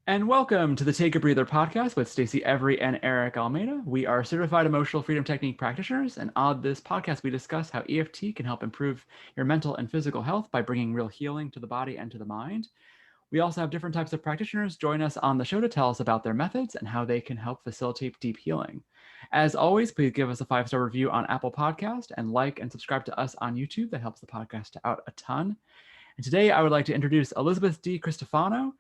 And welcome to the Take a Breather podcast with Stacy Every and Eric Almeida. We are certified emotional freedom technique practitioners, and on this podcast, we discuss how EFT can help improve your mental and physical health by bringing real healing to the body and to the mind. We also have different types of practitioners join us on the show to tell us about their methods and how they can help facilitate deep healing. As always, please give us a 5-star review on Apple Podcast and like and subscribe to us on YouTube. That helps the podcast out a ton. And today I would like to introduce Elizabeth Di Cristofano.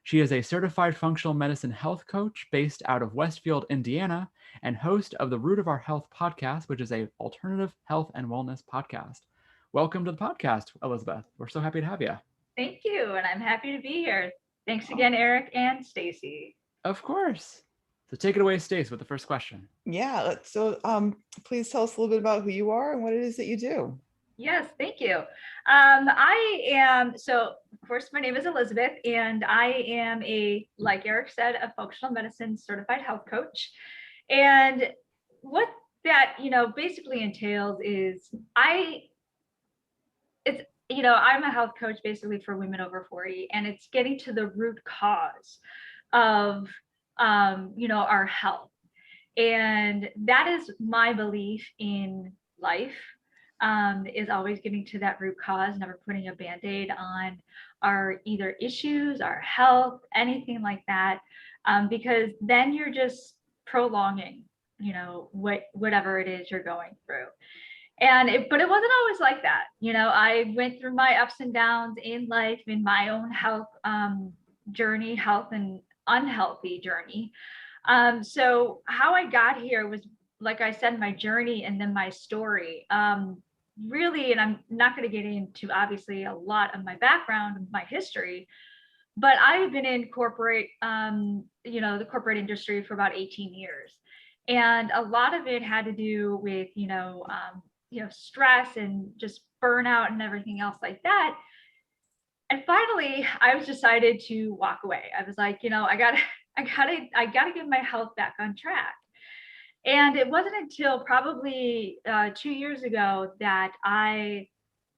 She is a certified functional medicine health coach based out of Westfield, Indiana, and host of the Root of Our Health podcast, which is an alternative health and wellness podcast. Welcome to the podcast, Elizabeth. We're so happy to have you. Thank you, and I'm happy to be here. Thanks again, Eric and Stacy. Of course. So take it away, Stace, with the first question. Yeah, please tell us a little bit about who you are and what it is that you do. Yes, thank you. Of course, my name is Elizabeth, and I am like Eric said, a functional medicine certified health coach. And what that, basically entails is I'm a health coach basically for women over 40, and it's getting to the root cause of, our health. And that is my belief in life. Is always getting to that root cause, never putting a Band-Aid on our either issues, our health, anything like that, because then you're just prolonging, whatever it is you're going through. But it wasn't always like that. I went through my ups and downs in life, in my own health journey, health and unhealthy journey. So how I got here was, like I said, my journey and then my story. Really, and I'm not going to get into obviously a lot of my background, my history, but I've been in corporate, the corporate industry for about 18 years. And a lot of it had to do with, stress and just burnout and everything else like that. And finally, I was decided to walk away. I was like, I gotta get my health back on track. And it wasn't until probably 2 years ago that I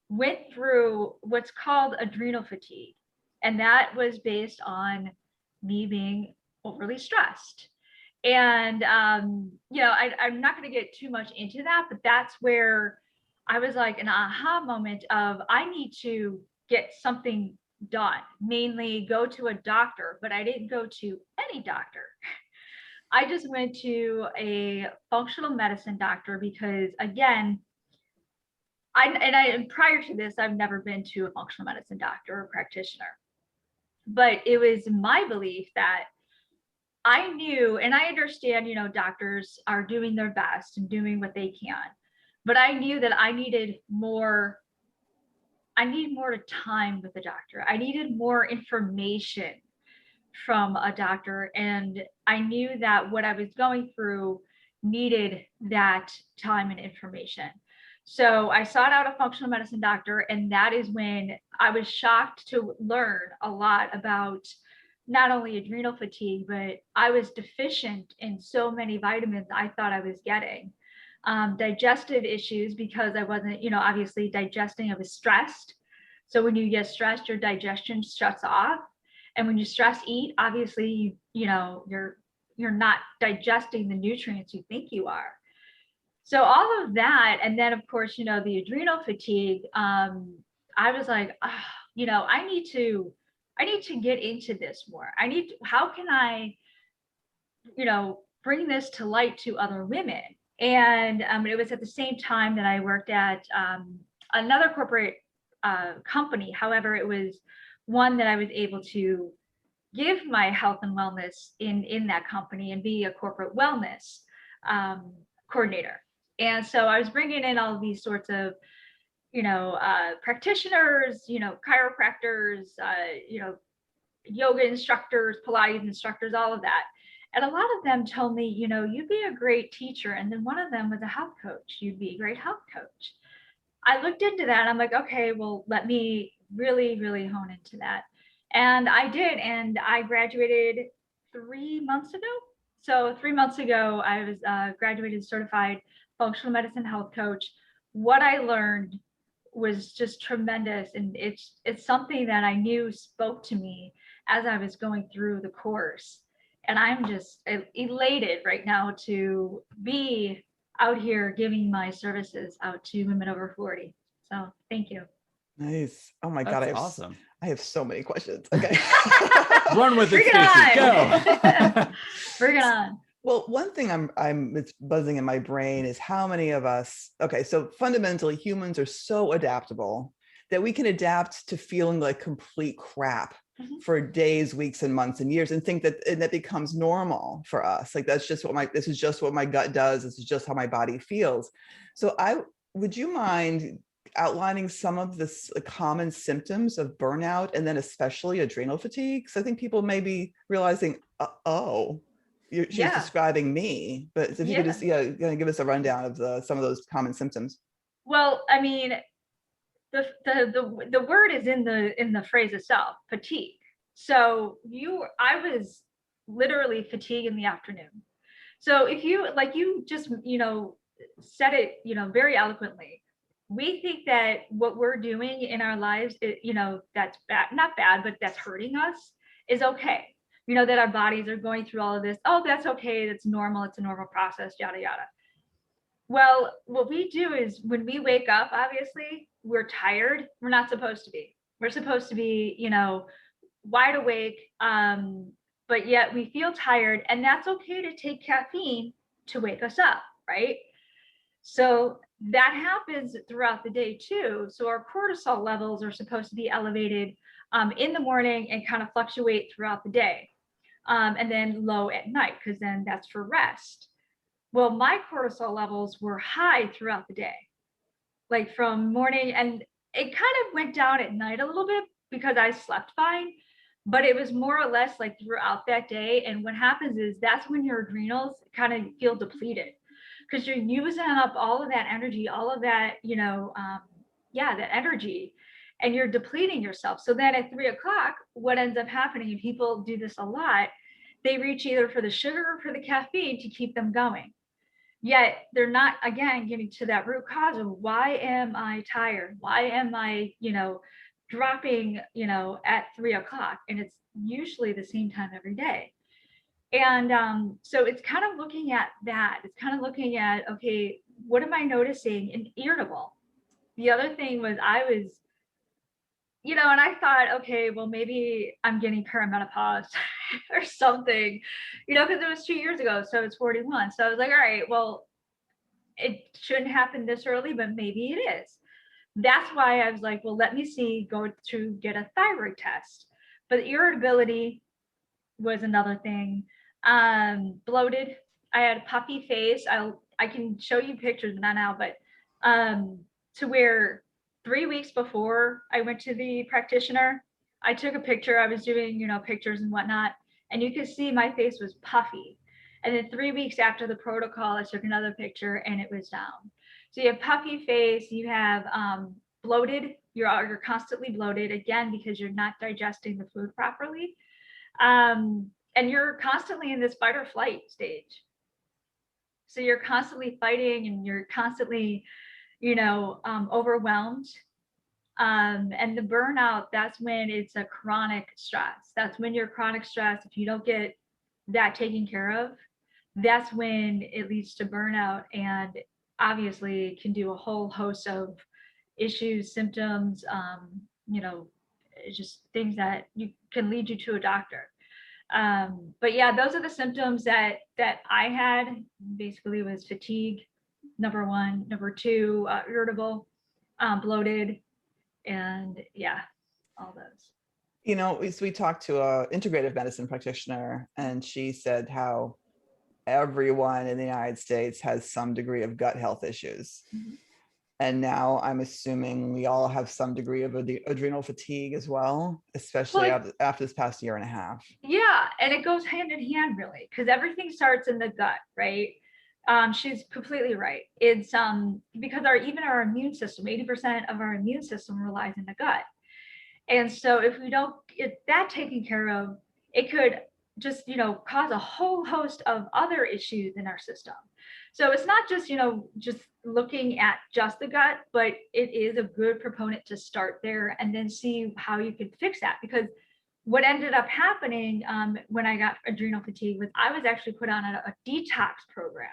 went through what's called adrenal fatigue. And that was based on me being overly stressed. And, I'm not going to get too much into that, but that's where I was like an aha moment of I need to get something done, mainly go to a doctor, but I didn't go to any doctor. I just went to a functional medicine doctor because, again, prior to this, I've never been to a functional medicine doctor or practitioner. But it was my belief that I knew, and I understand, doctors are doing their best and doing what they can, but I knew that I needed more time with the doctor. I needed more information from a doctor, and I knew that what I was going through needed that time and information. So I sought out a functional medicine doctor, and that is when I was shocked to learn a lot about not only adrenal fatigue, but I was deficient in so many vitamins I thought I was getting. Digestive issues because I wasn't, obviously digesting. I was stressed. So when you get stressed, your digestion shuts off. And when you stress eat, obviously, you're not digesting the nutrients you think you are. So all of that, and then of course, the adrenal fatigue. I was like, I need to get into this more. How can I, bring this to light to other women? And it was at the same time that I worked at another corporate company. However, it was one that I was able to give my health and wellness in that company and be a corporate wellness coordinator. And so I was bringing in all of these sorts of, practitioners, chiropractors, yoga instructors, Pilates instructors, all of that. And a lot of them told me, you'd be a great teacher. And then one of them was a health coach. You'd be a great health coach. I looked into that. I'm like, okay, well, let me really, really hone into that. And I did. And I graduated 3 months ago. So 3 months ago, I was graduated certified functional medicine health coach. What I learned was just tremendous. And it's something that I knew spoke to me as I was going through the course. And I'm just elated right now to be out here giving my services out to women over 40. So thank you. Nice. Oh my God, That's awesome. I have so many questions. Okay. Run with it, Bring it Stacy. on. Go. Bring it on. Well, one thing it's buzzing in my brain is how many of us, okay, so fundamentally humans are so adaptable that we can adapt to feeling like complete crap for days, weeks, and months and years, and think that becomes normal for us. Like this is just what my gut does. This is just how my body feels. So would you mind outlining some of the common symptoms of burnout and then especially adrenal fatigue? Because I think people may be realizing, she's describing me, but if you could just give us a rundown of some of those common symptoms. Well, I mean, the word is in the phrase itself, fatigue. So I was literally fatigued in the afternoon. So if you just said it very eloquently, we think that what we're doing in our lives, that's bad, not bad, but that's hurting us, is okay. That our bodies are going through all of this. Oh, that's okay. That's normal. It's a normal process, yada, yada. Well, what we do is when we wake up, obviously, we're tired. We're not supposed to be. We're supposed to be, wide awake, but yet we feel tired. And that's okay to take caffeine to wake us up, right? So that happens throughout the day too. So our cortisol levels are supposed to be elevated in the morning and kind of fluctuate throughout the day. And then low at night, because then that's for rest. Well, my cortisol levels were high throughout the day, like from morning, and it kind of went down at night a little bit because I slept fine, but it was more or less like throughout that day. And what happens is that's when your adrenals kind of feel depleted because you're using up all of that energy, all of that, that energy, and you're depleting yourself. So then at 3 o'clock, what ends up happening, and people do this a lot, they reach either for the sugar or for the caffeine to keep them going. Yet they're not, again, getting to that root cause of why am I tired? Why am I, dropping, at 3 o'clock? And it's usually the same time every day. And so it's kind of looking at that. It's kind of looking at, okay, what am I noticing? And irritable. The other thing was I was, and I thought, okay, well, maybe I'm getting perimenopause or something, because it was 2 years ago. So it's 41. So I was like, all right, well, it shouldn't happen this early, but maybe it is. That's why I was like, well, let me go to get a thyroid test. But irritability was another thing. Bloated. I had a puffy face. I can show you pictures, not now, but to where 3 weeks before I went to the practitioner, I took a picture. I was doing, pictures and whatnot, and you could see my face was puffy. And then 3 weeks after the protocol, I took another picture and it was down. So you have puffy face, you have bloated. You're constantly bloated, again, because you're not digesting the food properly. And you're constantly in this fight or flight stage. So you're constantly fighting and you're constantly, overwhelmed. And the burnout, that's when it's a chronic stress. That's when you're chronic stress. If you don't get that taken care of, that's when it leads to burnout, and obviously can do a whole host of issues, symptoms, just things that you can lead you to a doctor. But yeah, those are the symptoms that I had. Basically was fatigue, number one. Number two, irritable, bloated, and yeah, all those. We talked to a integrative medicine practitioner, and she said how everyone in the United States has some degree of gut health issues. Mm-hmm. And now I'm assuming we all have some degree of adrenal fatigue as well, especially after this past year and a half. Yeah, and it goes hand in hand, really, because everything starts in the gut, right? She's completely right. It's because even our immune system, 80% of our immune system relies in the gut. And so if we don't get that taken care of, it could just, cause a whole host of other issues in our system. So it's not just, just looking at just the gut, but it is a good proponent to start there and then see how you can fix that. Because what ended up happening when I got adrenal fatigue was I was actually put on a detox program.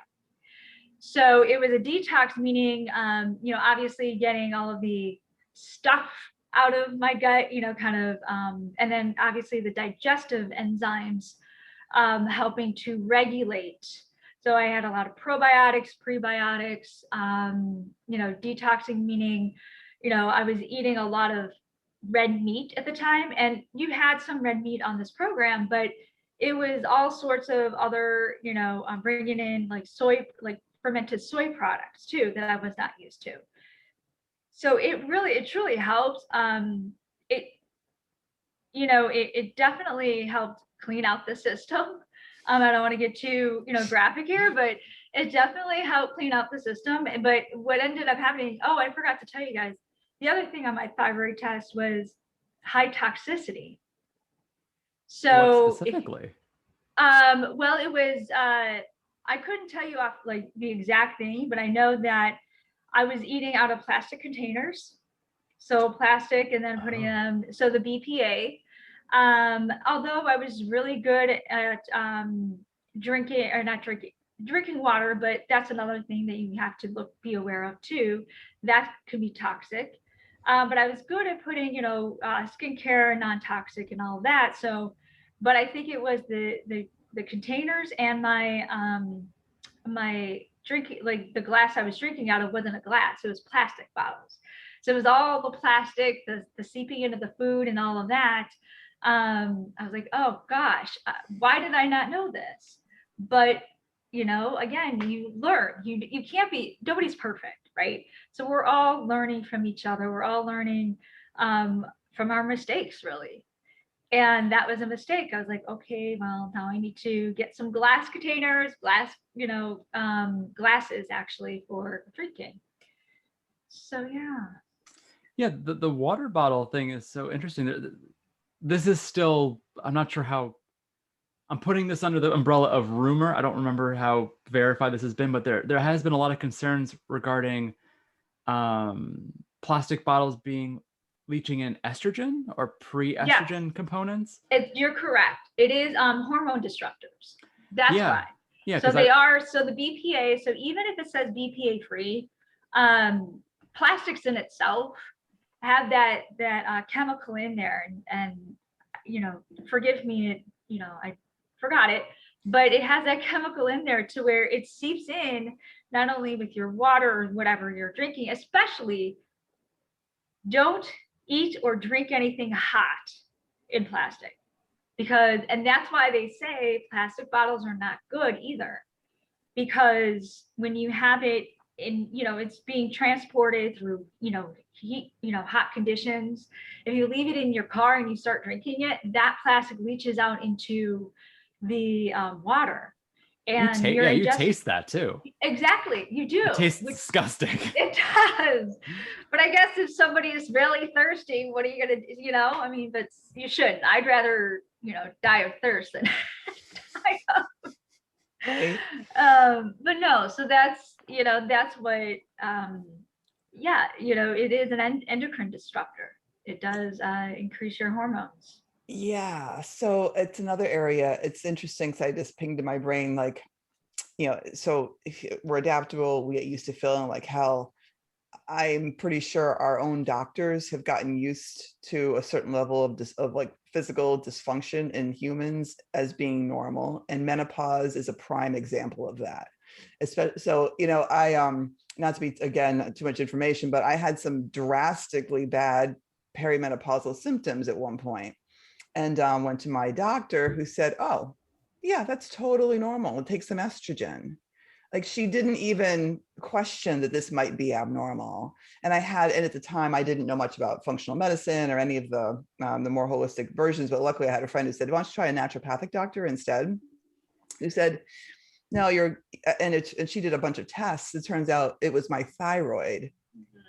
So it was a detox, meaning, obviously getting all of the stuff out of my gut, and then obviously the digestive enzymes helping to regulate. So I had a lot of probiotics, prebiotics, detoxing, meaning, I was eating a lot of red meat at the time, and you had some red meat on this program, but it was all sorts of other, bringing in like soy, like fermented soy products too, that I was not used to. So it truly helps. It definitely helped clean out the system. I don't want to get too, graphic here, but it definitely helped clean out the system. But what ended up happening, oh, I forgot to tell you guys, the other thing on my thyroid test was high toxicity. So what specifically? Well, it was, I couldn't tell you off like the exact thing, but I know that I was eating out of plastic containers. So plastic, and then putting them, so the BPA, although I was really good at drinking water, but that's another thing that you have to be aware of too. That could be toxic. But I was good at putting, skincare, non-toxic and all of that. So, but I think it was the containers, and my drinking, like the glass I was drinking out of wasn't a glass, it was plastic bottles. So it was all the plastic, the seeping into the food and all of that. I was like, oh gosh, why did I not know this? But again, you learn. You can't be, nobody's perfect, right? So we're all learning from each other. We're all learning from our mistakes, really. And that was a mistake. I was like, okay, well, now I need to get some glass containers, glasses actually for drinking. So Yeah, the water bottle thing is so interesting. This is still, I'm not sure how, I'm putting this under the umbrella of rumor. I don't remember how verified this has been, but there has been a lot of concerns regarding plastic bottles leaching in estrogen or pre-estrogen components. You're correct. It is hormone disruptors. That's why. Yeah. So they are. So the BPA. So even if it says BPA free, plastics in itself have that chemical in there, and forgive me, I forgot it, but it has that chemical in there to where it seeps in not only with your water or whatever you're drinking. Especially, don't eat or drink anything hot in plastic, and that's why they say plastic bottles are not good either, because when you have it in, it's being transported through, heat, hot conditions. If you leave it in your car and you start drinking it, that plastic leaches out into the water. And you taste that too. Exactly, you do. It tastes disgusting. It does. But I guess if somebody is really thirsty, what are you gonna, but you shouldn't. I'd rather, die of thirst than die of. Right. But no, so that's what, it is an endocrine disruptor. It does increase your hormones. Yeah, so it's another area. It's interesting because I just pinged in my brain, like, so if we're adaptable, we get used to feeling like hell. I'm pretty sure our own doctors have gotten used to a certain level of like physical dysfunction in humans as being normal, and menopause is a prime example of that. So, I not to be, again, too much information, but I had some drastically bad perimenopausal symptoms at one point. And went to my doctor, who said, oh, yeah, that's totally normal. Take some estrogen. Like, she didn't even question that this might be abnormal. And at the time, I didn't know much about functional medicine or any of the more holistic versions, but luckily I had a friend who said, why don't you try a naturopathic doctor instead? Who said, no, and she did a bunch of tests. It turns out it was my thyroid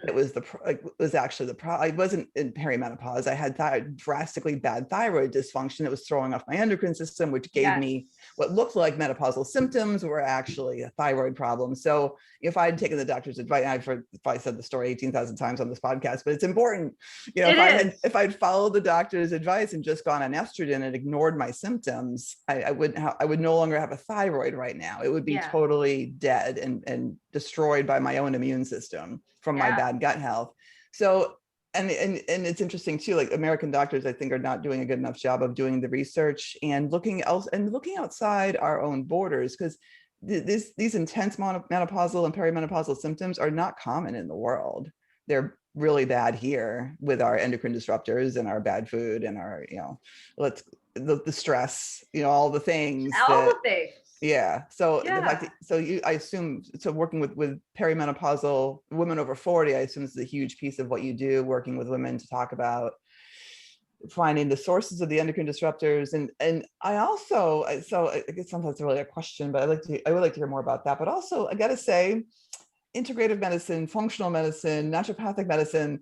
it was it was actually the problem. I wasn't in perimenopause. I had drastically bad thyroid dysfunction that was throwing off my endocrine system, which gave me what looked like menopausal symptoms were actually a thyroid problem. So if I had taken the doctor's advice, I've probably said the story 18,000 times on this podcast, but it's important. You know, if I'd followed the doctor's advice and just gone on estrogen and ignored my symptoms, I would no longer have a thyroid right now. It would be totally dead and destroyed by my own immune system from my bad gut health. So, and it's interesting too, like American doctors, I think, are not doing a good enough job of doing the research and looking outside our own borders, because these intense menopausal and perimenopausal symptoms are not common in the world. They're really bad here with our endocrine disruptors and our bad food and our, you know, the stress, you know, all the things. Yeah. So the fact that, I assume, working with perimenopausal women over 40, I assume this is a huge piece of what you do, working with women to talk about finding the sources of the endocrine disruptors. And I also, so I guess sometimes it's really a question, but I would like to hear more about that. But also, I got to say, integrative medicine, functional medicine, naturopathic medicine.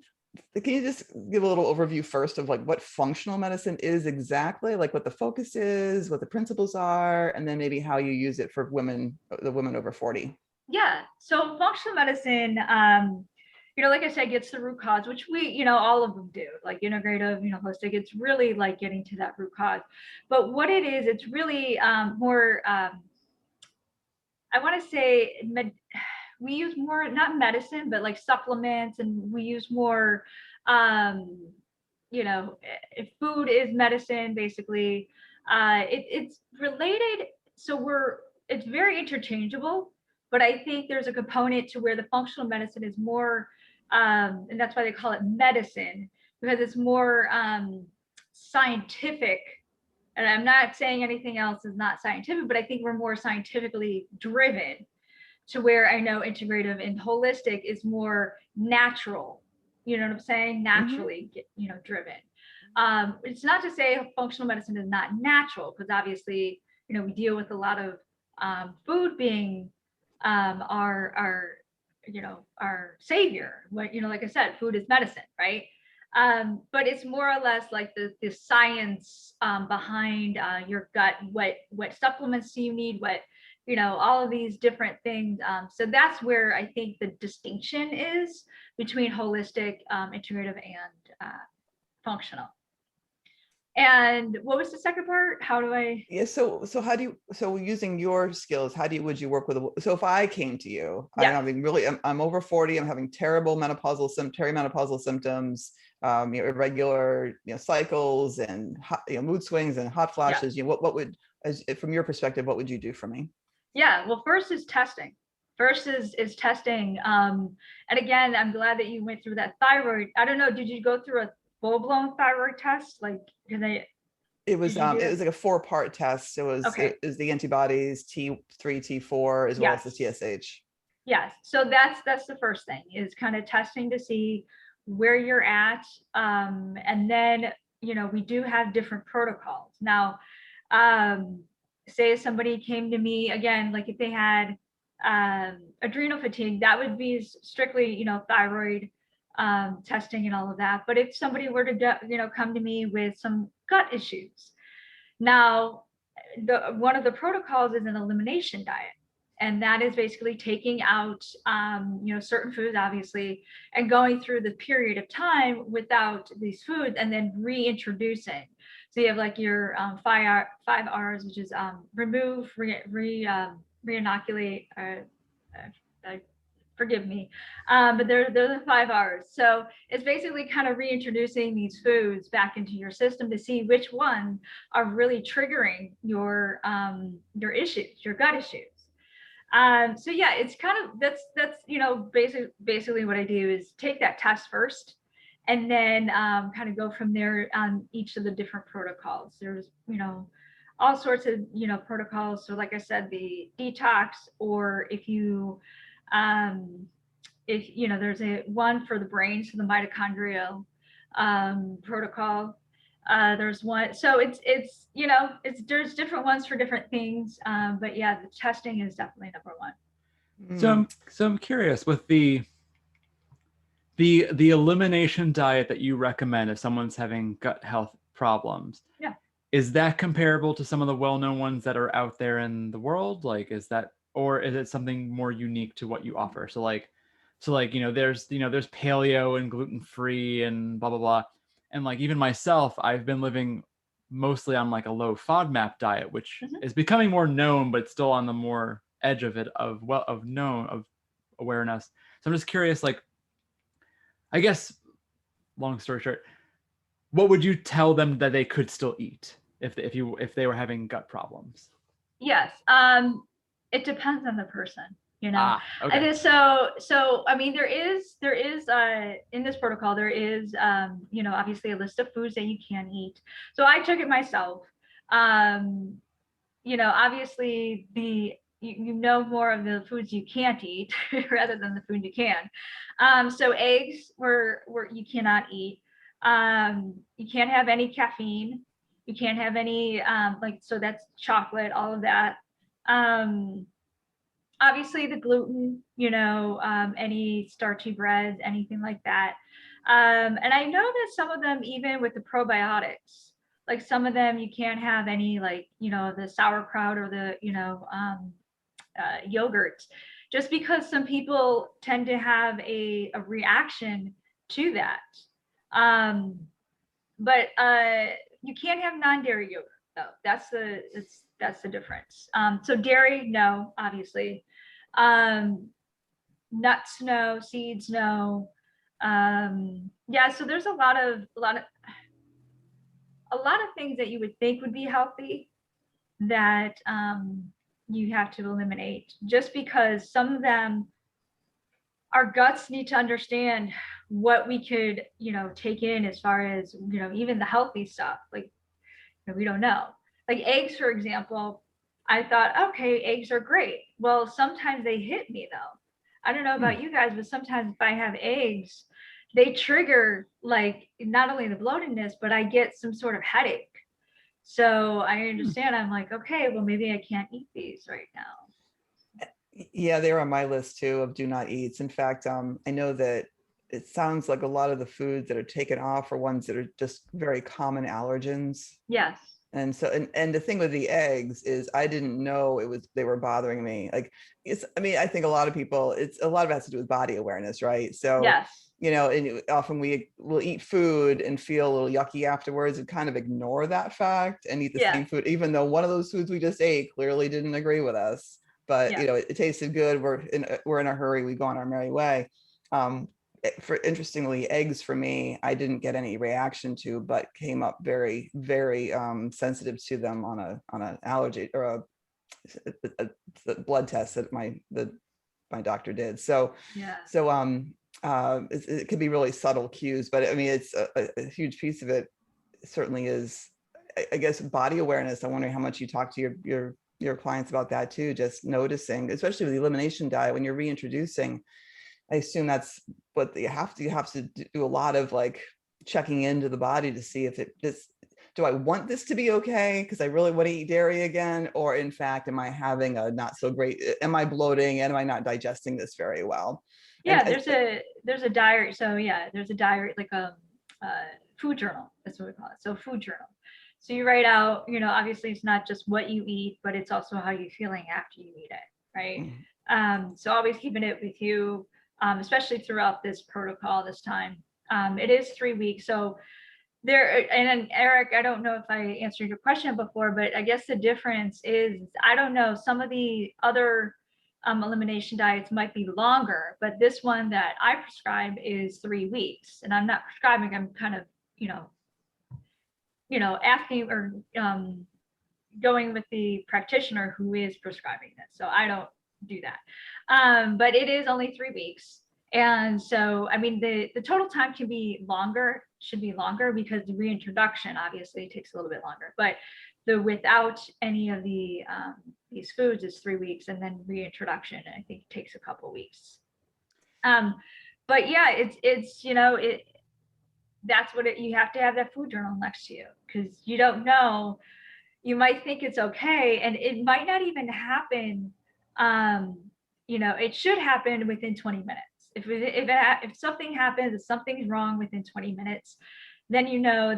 Can you just give a little overview first of like what functional medicine is exactly, like what the focus is, what the principles are, and then maybe how you use it for the women over 40? Yeah. So functional medicine, you know, like I said, gets the root cause, which we, you know, all of them do, like integrative, you know, holistic. It's really like getting to that root cause. But what it is, it's really more, I want to say, we use more, not medicine, but like supplements, and we use more, you know, if food is medicine, basically. It's related. So it's very interchangeable, but I think there's a component to where the functional medicine is more, and that's why they call it medicine, because it's more scientific. And I'm not saying anything else is not scientific, but I think we're more scientifically driven, to where I know integrative and holistic is more natural, you know what I'm saying? Naturally, you know, driven. It's not to say functional medicine is not natural, because obviously, you know, we deal with a lot of food being our, you know, our savior. What, you know, like I said, food is medicine, right? But it's more or less like the science behind your gut, what supplements do you need, what, you know, all of these different things. So that's where I think the distinction is between holistic, integrative, and functional. And what was the second part? How do I? Yeah. So how do you, so using your skills, would you work with, so if I came to you, I'm over 40, I'm having terrible perimenopausal symptoms, you know, irregular, you know, cycles and you know, mood swings and hot flashes, you know, what would, from your perspective, what would you do for me? Yeah, well, first is testing. First is testing. And again, I'm glad that you went through that thyroid. I don't know, did you go through a full-blown thyroid test? Like, it was like a 4-part test. It was the antibodies, T3, T4, as well as the TSH. Yes. So that's the first thing, is kind of testing to see where you're at. And then, you know, we do have different protocols. Now, say somebody came to me, again, like if they had adrenal fatigue, that would be strictly, you know, thyroid testing and all of that. But if somebody were to, you know, come to me with some gut issues, now one of the protocols is an elimination diet. And that is basically taking out, you know, certain foods, obviously, and going through the period of time without these foods, and then reintroducing. So you have like your 5 R's, which is remove, re-inoculate, forgive me, but they're the 5 R's. So it's basically kind of reintroducing these foods back into your system to see which ones are really triggering your issues, your gut issues. So yeah, it's kind of, that's you know, basically what I do is take that test first, and then kind of go from there on each of the different protocols. There's, you know, all sorts of, you know, protocols. So like I said, the detox, or if you you know, there's one for the brain, so the mitochondrial protocol. There's one, so it's you know, there's different ones for different things, but yeah, the testing is definitely number one. So I'm curious with the elimination diet that you recommend if someone's having gut health problems, Yeah. is that comparable to some of the well-known ones that are out there in the world? Like, is that, or is it something more unique to what you offer? So like, there's paleo and gluten-free and blah, blah, blah. And like, even myself, I've been living mostly on like a low FODMAP diet, which is becoming more known, but still on the more edge of it, of awareness. So I'm just curious, like, I guess, long story short, what would you tell them that they could still eat if they were having gut problems? Yes. It depends on the person, Okay. And then, so I mean, there is in this protocol, there is obviously a list of foods that you can eat. So I took it myself. Obviously you know more of the foods you can't eat rather than the food you can. So eggs were you cannot eat. You can't have any caffeine. You can't have any so that's chocolate, all of that. Obviously the gluten, any starchy breads, anything like that. And I know that some of them, even with the probiotics, like some of them you can't have any, like, the sauerkraut or the, yogurt, just because some people tend to have a reaction to that. But you can't have non-dairy yogurt though. That's the difference. So dairy, no, obviously. Nuts, no. Seeds, no. Yeah, so there's a lot of things that you would think would be healthy that you have to eliminate, just because some of them, our guts need to understand what we could, take in as far as, even the healthy stuff. Like, we don't know. Like eggs, for example, I thought, okay, eggs are great. Well, sometimes they hit me though. I don't know about you guys, but sometimes if I have eggs, they trigger, like, not only the bloatedness, but I get some sort of headache. So I understand. I'm like, okay, well, maybe I can't eat these right now. Yeah, they're on my list too of do not eats. In fact, I know that it sounds like a lot of the foods that are taken off are ones that are just very common allergens. Yes. And so, and the thing with the eggs is I didn't know they were bothering me. Like, I think a lot of people, a lot of it has to do with body awareness, right? So, yes. And often we will eat food and feel a little yucky afterwards and kind of ignore that fact and eat the same food, even though one of those foods we just ate clearly didn't agree with us. But, it tasted good. We're in a hurry. We go on our merry way. Interestingly, eggs for me, I didn't get any reaction to, but came up very, very sensitive to them on an allergy or a blood test that my doctor did. So, it could be really subtle cues, but I mean, it's a huge piece of it. Certainly is, I guess, body awareness. I'm wondering how much you talk to your clients about that too. Just noticing, especially with the elimination diet, when you're reintroducing. I assume that's what you have to do a lot of, like, checking into the body to see if do I want this to be okay? Because I really want to eat dairy again, or in fact, am I having a not so great, am I bloating? Am I not digesting this very well? Yeah, there's a diary. So yeah, there's a diary, like a food journal. That's what we call it. So food journal. So you write out, obviously it's not just what you eat, but it's also how you're feeling after you eat it, right? So always keeping it with you. Especially throughout this protocol this time. It is 3 weeks. So and then Eric, I don't know if I answered your question before, but I guess the difference is, I don't know, some of the other elimination diets might be longer, but this one that I prescribe is 3 weeks. And I'm not prescribing, I'm kind of, asking or going with the practitioner who is prescribing this. So I don't do that. But it is only 3 weeks. And so, I mean, the total time should be longer because the reintroduction obviously takes a little bit longer, but the without any of the these foods is 3 weeks, and then reintroduction, I think, takes a couple weeks. But yeah, it's that's what you have to have that food journal next to you, because you don't know, you might think it's okay, and it might not even happen. It should happen within 20 minutes. If something happens, if something's wrong within 20 minutes, then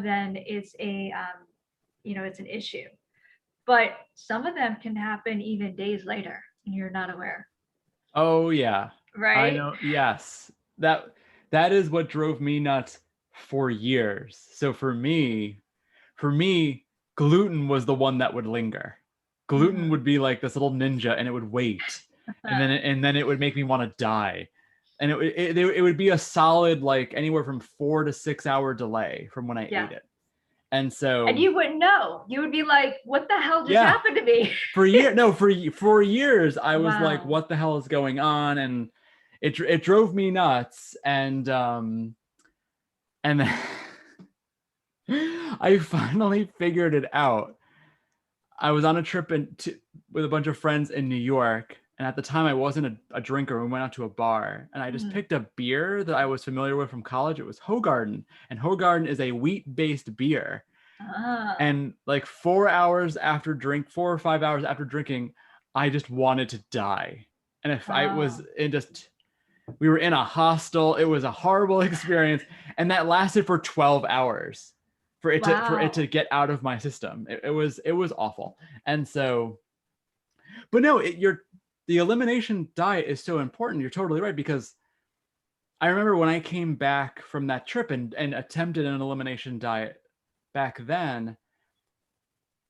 then it's it's an issue. But some of them can happen even days later and you're not aware. Oh yeah. Right? I know. Yes. That is what drove me nuts for years. So for me, gluten was the one that would linger. Gluten would be like this little ninja, and it would wait, and then it would make me want to die, and it would be a solid like anywhere from 4 to 6 hour delay from when I ate it, and you wouldn't know. You would be like, "What the hell just happened to me?" For years, I was like, "What the hell is going on?" And it drove me nuts, and then I finally figured it out. I was on a trip with a bunch of friends in New York, and at the time I wasn't a drinker. We went out to a bar, and I just picked a beer that I was familiar with from college. It was Hoegaarden, and Hoegaarden is a wheat-based beer. And like 4 or 5 hours after drinking, I just wanted to die. And if I was we were in a hostel. It was a horrible experience, and that lasted for 12 hours. For it to get out of my system. It was awful. And so, but no, the elimination diet is so important. You're totally right, because I remember when I came back from that trip and attempted an elimination diet back then,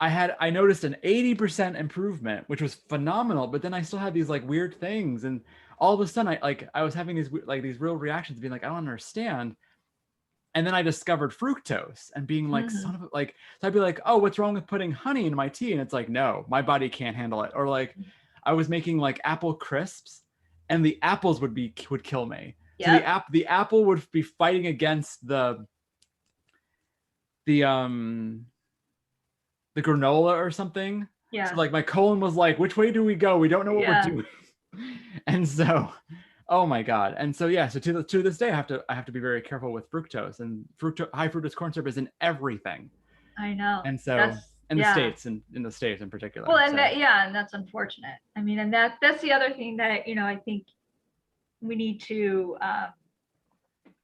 I noticed an 80% improvement, which was phenomenal. But then I still had these like weird things, and all of a sudden I was having these real reactions, being like, I don't understand. And then I discovered fructose and being like, son of a, like, so I'd be like, oh, what's wrong with putting honey in my tea? And it's like, no, my body can't handle it. Or like, I was making like apple crisps, and the apples would kill me. Yep. So the apple would be fighting against the granola or something. Yeah. So like my colon was like, which way do we go? We don't know what we're doing. And so, oh my God. And so, so to this day, I have to be very careful with fructose, and high fructose corn syrup is in everything. I know. And so in the States in particular. Well, and and that's unfortunate. I mean, and that's the other thing that, I think we need to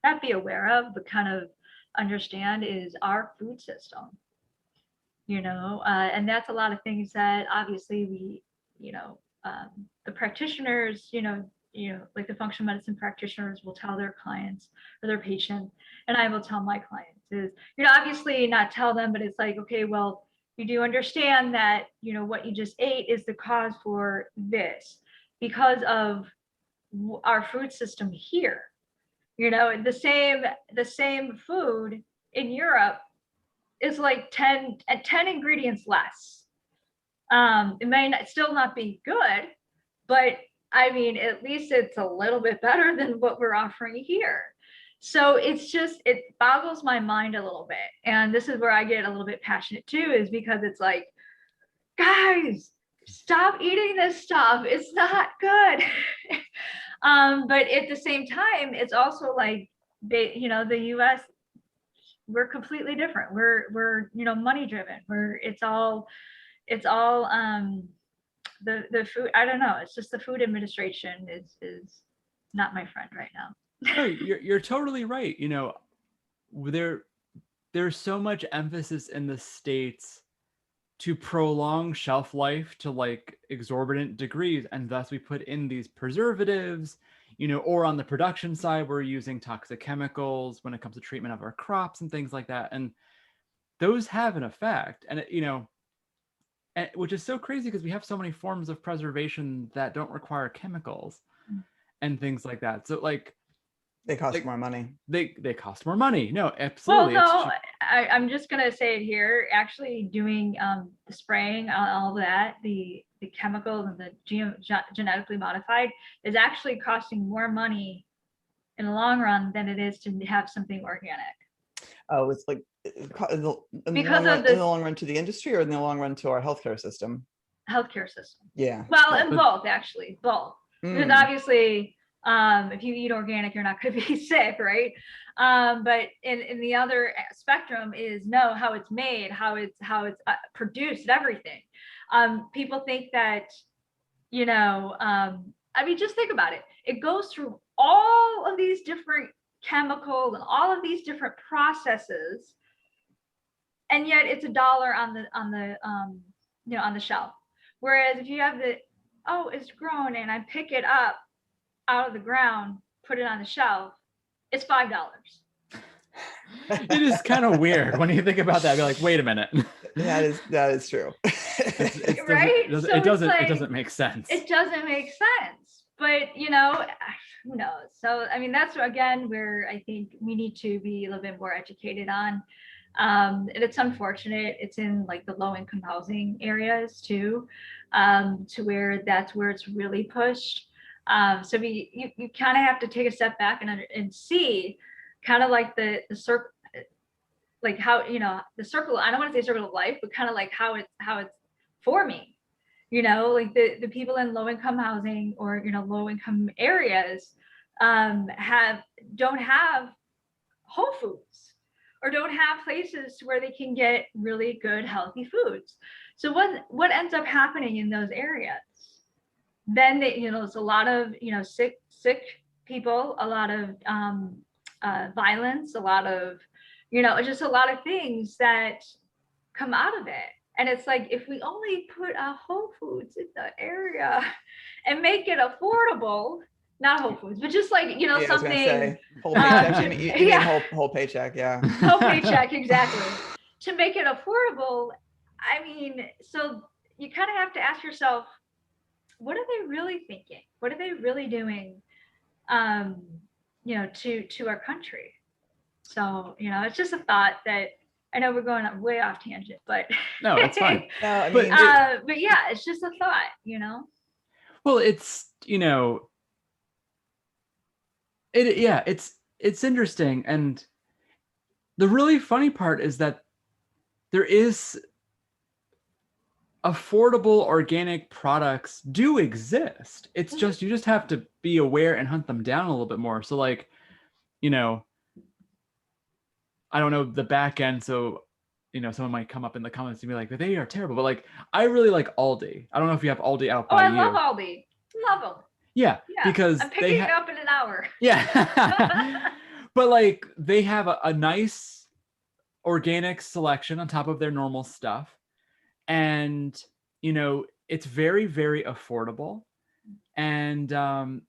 not be aware of, but kind of understand is our food system, and that's a lot of things that obviously we, the practitioners, like the functional medicine practitioners will tell their clients or their patients, and I will tell my clients is, obviously not tell them, but it's like, okay, well, you do understand that, what you just ate is the cause for this because of our food system here. The same food in Europe is like 10 ingredients less. It may still not be good, but I mean, at least it's a little bit better than what we're offering here. So it boggles my mind a little bit. And this is where I get a little bit passionate too, is because it's like, guys, stop eating this stuff. It's not good. But at the same time, it's also like, the US, we're completely different. We're money driven. It's all the food, I don't know. It's just the food administration is not my friend right now. No, you're totally right. There's so much emphasis in the States to prolong shelf life to like exorbitant degrees, and thus we put in these preservatives, or on the production side, we're using toxic chemicals when it comes to treatment of our crops and things like that. And those have an effect. And which is so crazy because we have so many forms of preservation that don't require chemicals and things like that. So like they cost more money. They cost more money. No, absolutely. Well, no, I'm just gonna say it here. Actually, doing the spraying, all that, the chemicals and the genetically modified is actually costing more money in the long run than it is to have something organic. Oh, it's like in the long run to the industry, or in the long run to our healthcare system? Healthcare system. Yeah. Well, and both actually, both. Because obviously, if you eat organic, you're not going to be sick, right? But in the other spectrum is how it's made, how it's produced, everything. People think that, I mean, just think about it. It goes through all of these different chemicals and all of these different processes, and yet it's $1 on the shelf. Whereas if you have it's grown and I pick it up out of the ground, put it on the shelf, it's $5. It is kind of weird when you think about that. Be like, wait a minute. That is true. Right? It doesn't make sense. It doesn't make sense. But who knows? So I mean, that's again where I think we need to be a little bit more educated on. And it's unfortunate. It's in like the low-income housing areas too, to where that's where it's really pushed. So you kind of have to take a step back and see kind of like the circle, like how, the circle, I don't want to say circle of life, but kind of like how it's forming, like the people in low income housing or, low income areas don't have Whole Foods or don't have places where they can get really good, healthy foods. So what ends up happening in those areas? Then it's a lot of, sick people, a lot of violence, a lot of, just a lot of things that come out of it. And it's like, if we only put a Whole Foods in the area and make it affordable, not Whole Foods, but just like, something. Whole paycheck. You mean whole paycheck, yeah. Whole paycheck, exactly. To make it affordable, I mean, so you kind of have to ask yourself, what are they really thinking? What are they really doing, to our country? So, it's just a thought that I know we're going way off tangent, but no, it's fine. No, I mean, but yeah, it's just a thought, Well, it's, it's interesting. And the really funny part is that there is affordable organic products do exist. It's just, you just have to be aware and hunt them down a little bit more. So like, I don't know the back end. So, someone might come up in the comments and be like, they are terrible. But like, I really like Aldi. I don't know if you have Aldi out by you. Oh, I love Aldi. Love them. Yeah, because I'm picking it up in an hour. Yeah. But like, they have a nice organic selection on top of their normal stuff. And, it's very, very affordable. And so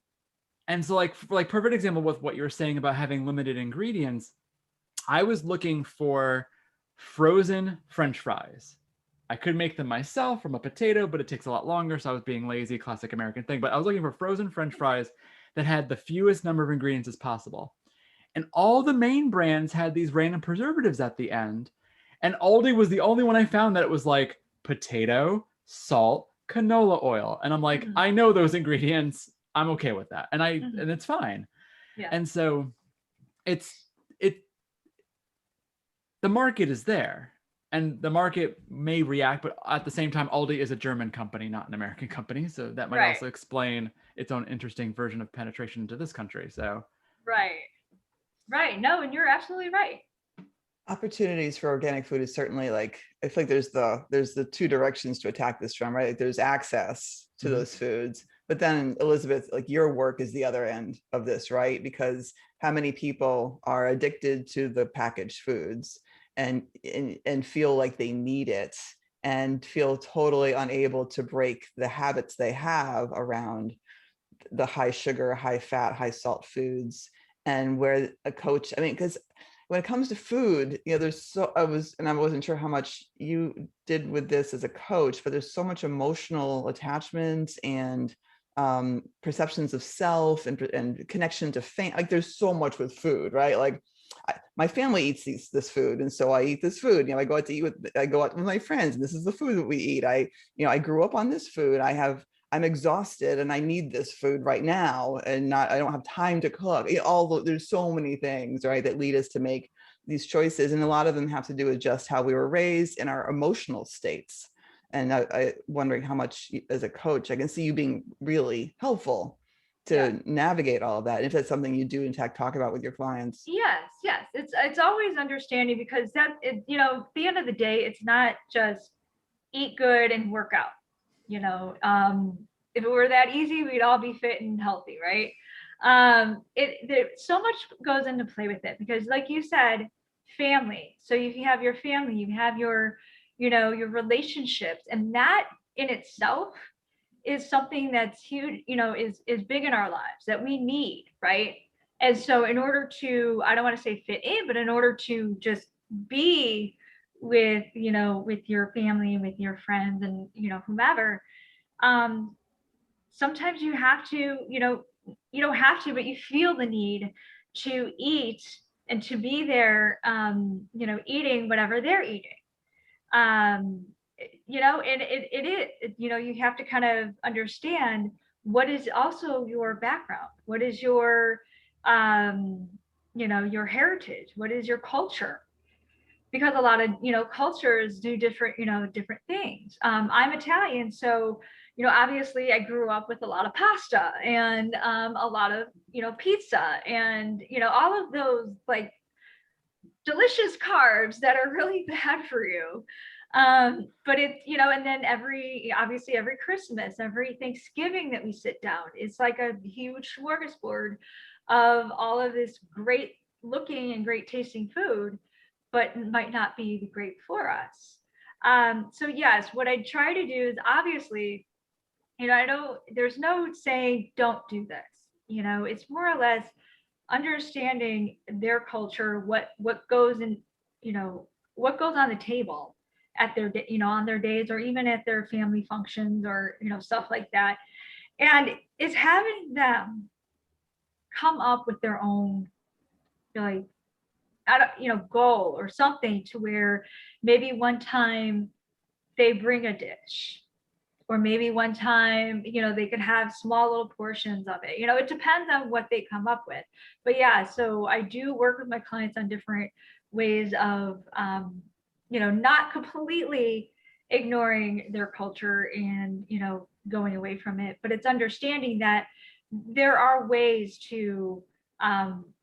like perfect example with what you were saying about having limited ingredients, I was looking for frozen French fries. I could make them myself from a potato, but it takes a lot longer. So I was being lazy, classic American thing. But I was looking for frozen French fries that had the fewest number of ingredients as possible. And all the main brands had these random preservatives at the end. And Aldi was the only one I found that it was like potato, salt, canola oil. And I'm like, I know those ingredients. I'm okay with that. And and it's fine. Yeah. And so the market is there. And the market may react, but at the same time, Aldi is a German company, not an American company. So that might also explain its own interesting version of penetration into this country. So Right. No, and you're absolutely right. Opportunities for organic food is certainly like, I feel like there's the two directions to attack this from, right? Like there's access to those foods, but then Elizabeth, like your work is the other end of this, right? Because how many people are addicted to the packaged foods and feel like they need it and feel totally unable to break the habits they have around the high sugar, high fat, high salt foods. And where a coach, I mean, because when it comes to food, I wasn't sure how much you did with this as a coach, but there's so much emotional attachment and perceptions of self and connection to fame. Like there's so much with food, right? Like my family eats this food, and so I eat this food. I go out with my friends, and this is the food that we eat. I grew up on this food. I'm exhausted and I need this food right now, and I don't have time to cook. There's so many things, right, that lead us to make these choices, and a lot of them have to do with just how we were raised and our emotional states. And I wondering how much, as a coach, I can see you being really helpful to navigate all of that. If that's something you do in fact talk about with your clients. Yes. It's always understanding, because at the end of the day, it's not just eat good and work out. If it were that easy, we'd all be fit and healthy, right? So much goes into play with it, because like you said, family. So you have your family, you have your, your relationships, and that in itself is something that's huge, is big in our lives that we need, right? And so in order to, I don't want to say fit in, but in order to just be with, with your family and with your friends and, whomever, sometimes you have to, you don't have to, but you feel the need to eat and to be there, eating whatever they're eating. And you have to kind of understand what is also your background, what is your, your heritage, what is your culture, because a lot of, cultures do different, different things. I'm Italian, so, obviously I grew up with a lot of pasta and a lot of, pizza and, all of those like delicious carbs that are really bad for you. But it's, and then obviously every Christmas, every Thanksgiving that we sit down, it's like a huge smorgasbord of all of this great looking and great tasting food, but might not be great for us. So yes, what I try to do is obviously, I know there's no saying don't do this. It's more or less understanding their culture, what goes in, what goes on the table at their, on their days, or even at their family functions, or, stuff like that. And is having them come up with their own, like, goal or something, to where maybe one time they bring a dish, or maybe one time, they could have small little portions of it. It depends on what they come up with. But yeah, so I do work with my clients on different ways of, not completely ignoring their culture and, going away from it, but it's understanding that there are ways to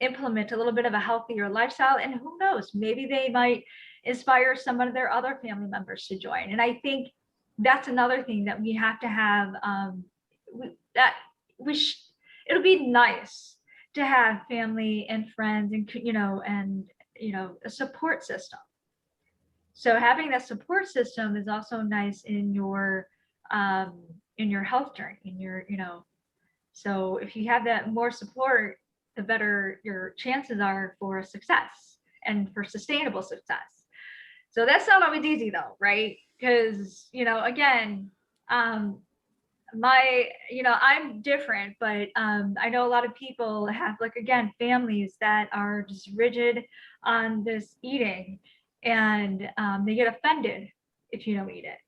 implement a little bit of a healthier lifestyle. And who knows, maybe they might inspire some of their other family members to join. And I think that's another thing that we have to have, it'll be nice to have family and friends and, a support system. So having that support system is also nice in your health journey, in your, so if you have that more support, the better your chances are for success and for sustainable success. So that's not always easy though, right? Because, again, I'm different, but I know a lot of people have, like, again, families that are just rigid on this eating, and they get offended if you don't eat it.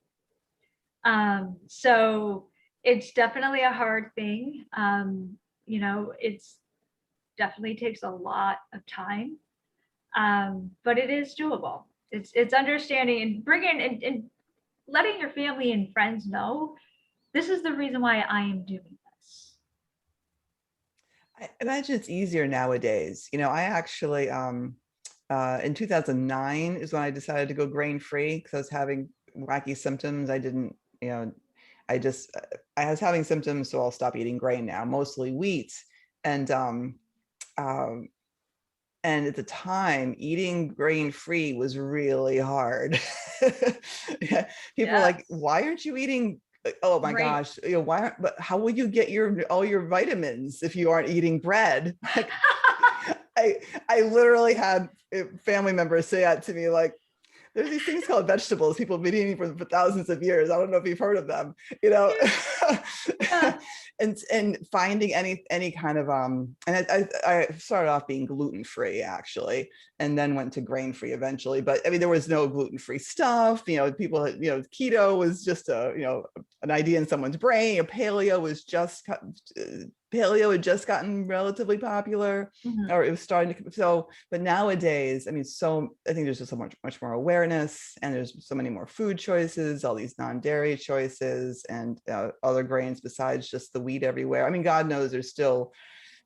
So it's definitely a hard thing. It's definitely takes a lot of time, but it is doable. It's understanding and bringing and letting your family and friends know this is the reason why I am doing this. I imagine it's easier nowadays. I actually, in 2009 is when I decided to go grain-free, because I was having wacky symptoms. I didn't, I was having symptoms, so I'll stop eating grain now, mostly wheat. And at the time, eating grain-free was really hard. People are like, why aren't you eating? Oh my gosh, why? But how will you get all your vitamins if you aren't eating bread? Like, I literally had family members say that to me, like, there's these things called vegetables people have been eating for thousands of years. I don't know if you've heard of them, and finding any kind of, and I started off being gluten-free actually, and then went to grain-free eventually. But I mean, there was no gluten-free stuff. People, keto was just an idea in someone's brain. Paleo had just gotten relatively popular, or it was starting to. So, but nowadays, I mean, I think there's just so much more awareness, and there's so many more food choices, all these non-dairy choices, and other grains besides just the wheat everywhere. I mean, God knows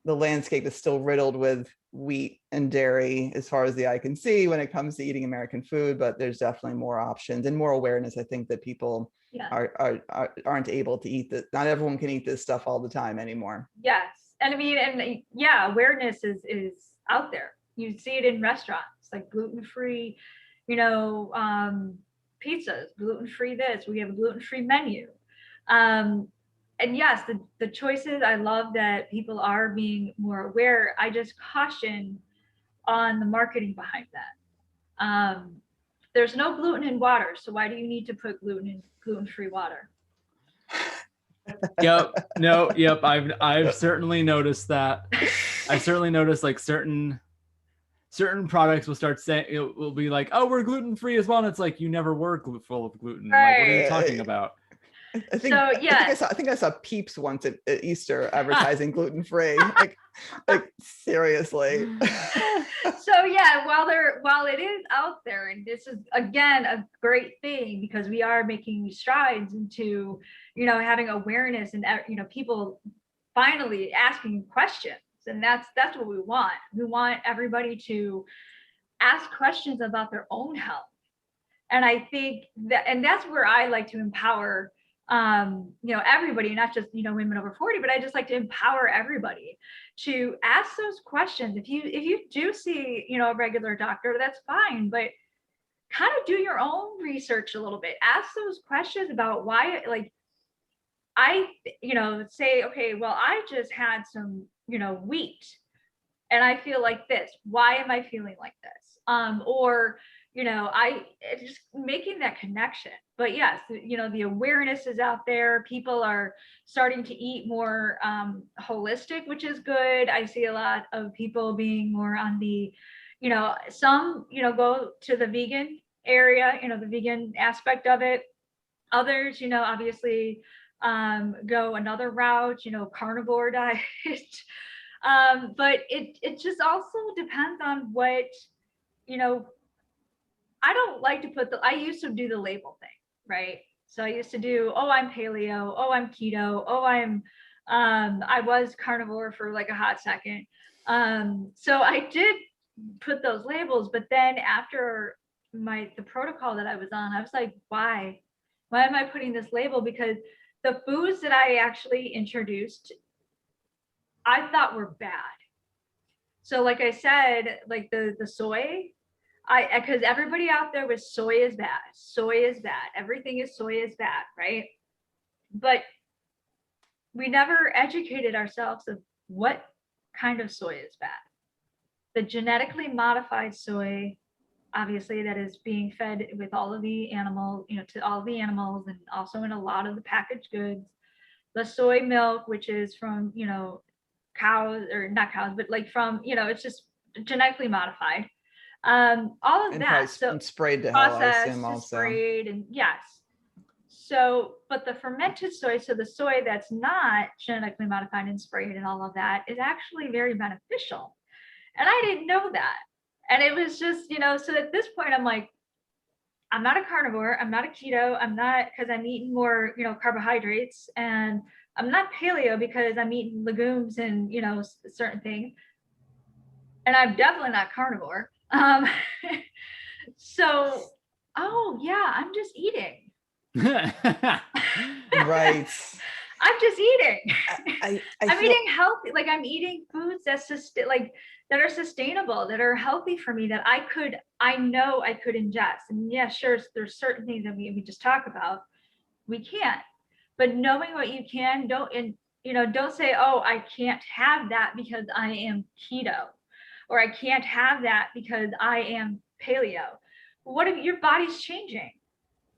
the landscape is still riddled with wheat and dairy as far as the eye can see when it comes to eating American food, but there's definitely more options and more awareness. I think that people aren't able to eat that. Not everyone can eat this stuff all the time anymore. Yes. And I mean, and yeah, awareness is out there. You see it in restaurants, like gluten-free, pizzas, gluten-free this. We have a gluten-free menu. And yes, the choices, I love that people are being more aware. I just caution on the marketing behind that. There's no gluten in water, so why do you need to put gluten in gluten-free water? Yep. No. Yep. I've certainly noticed that. I've certainly noticed like certain products will start saying, it will be like, oh, we're gluten free as well, and it's like, you never were full of gluten. Like, what are you talking about? I think I saw Peeps once at Easter advertising gluten free. like seriously. So yeah, while it is out there, and this is again a great thing because we are making strides into having awareness and people finally asking questions, and that's what we want. We want everybody to ask questions about their own health, and I think that's where I like to empower everybody, not just women over 40, but I just like to empower everybody to ask those questions. If you do see a regular doctor, that's fine, but kind of do your own research a little bit. Ask those questions about why, like, I say, okay, well, I just had some wheat and I feel like this. Why am I feeling like this? Or I just making that connection. But yes, the awareness is out there. People are starting to eat more holistic, which is good. I see a lot of people being more on the, some go to the vegan area, the vegan aspect of it. Others, obviously go another route, carnivore diet. But it just also depends on what, I don't like to I used to do the label thing, right? So I used to do, oh, I'm paleo, oh, I'm keto, oh, I was carnivore for like a hot second. So I did put those labels, but then after the protocol that I was on, I was like, why am I putting this label? Because the foods that I actually introduced, I thought were bad. So like I said, like the soy, because everybody out there was soy is bad, everything is soy is bad, right? But we never educated ourselves of what kind of soy is bad. The genetically modified soy, obviously, that is being fed with all of the animals, to all the animals, and also in a lot of the packaged goods. The soy milk, which is from cows, or not cows, but like from it's just genetically modified. All of that, so sprayed to hell, I processed, assume, also sprayed, and yes. So, but the fermented soy, so the soy that's not genetically modified and sprayed and all of that, is actually very beneficial. And I didn't know that. And it was just, so at this point, I'm like, I'm not a carnivore, I'm not a keto, I'm not, because I'm eating more, carbohydrates, and I'm not paleo because I'm eating legumes and, certain things. And I'm definitely not carnivore. So, oh yeah, I'm just eating. Right. I'm just eating. I'm eating healthy. Like I'm eating foods that are sustainable, that are healthy for me, that I know I could ingest. And yeah, sure, there's certain things that we just talk about, we can't. But knowing what you can, don't say, oh, I can't have that because I am keto, or I can't have that because I am paleo. What if your body's changing?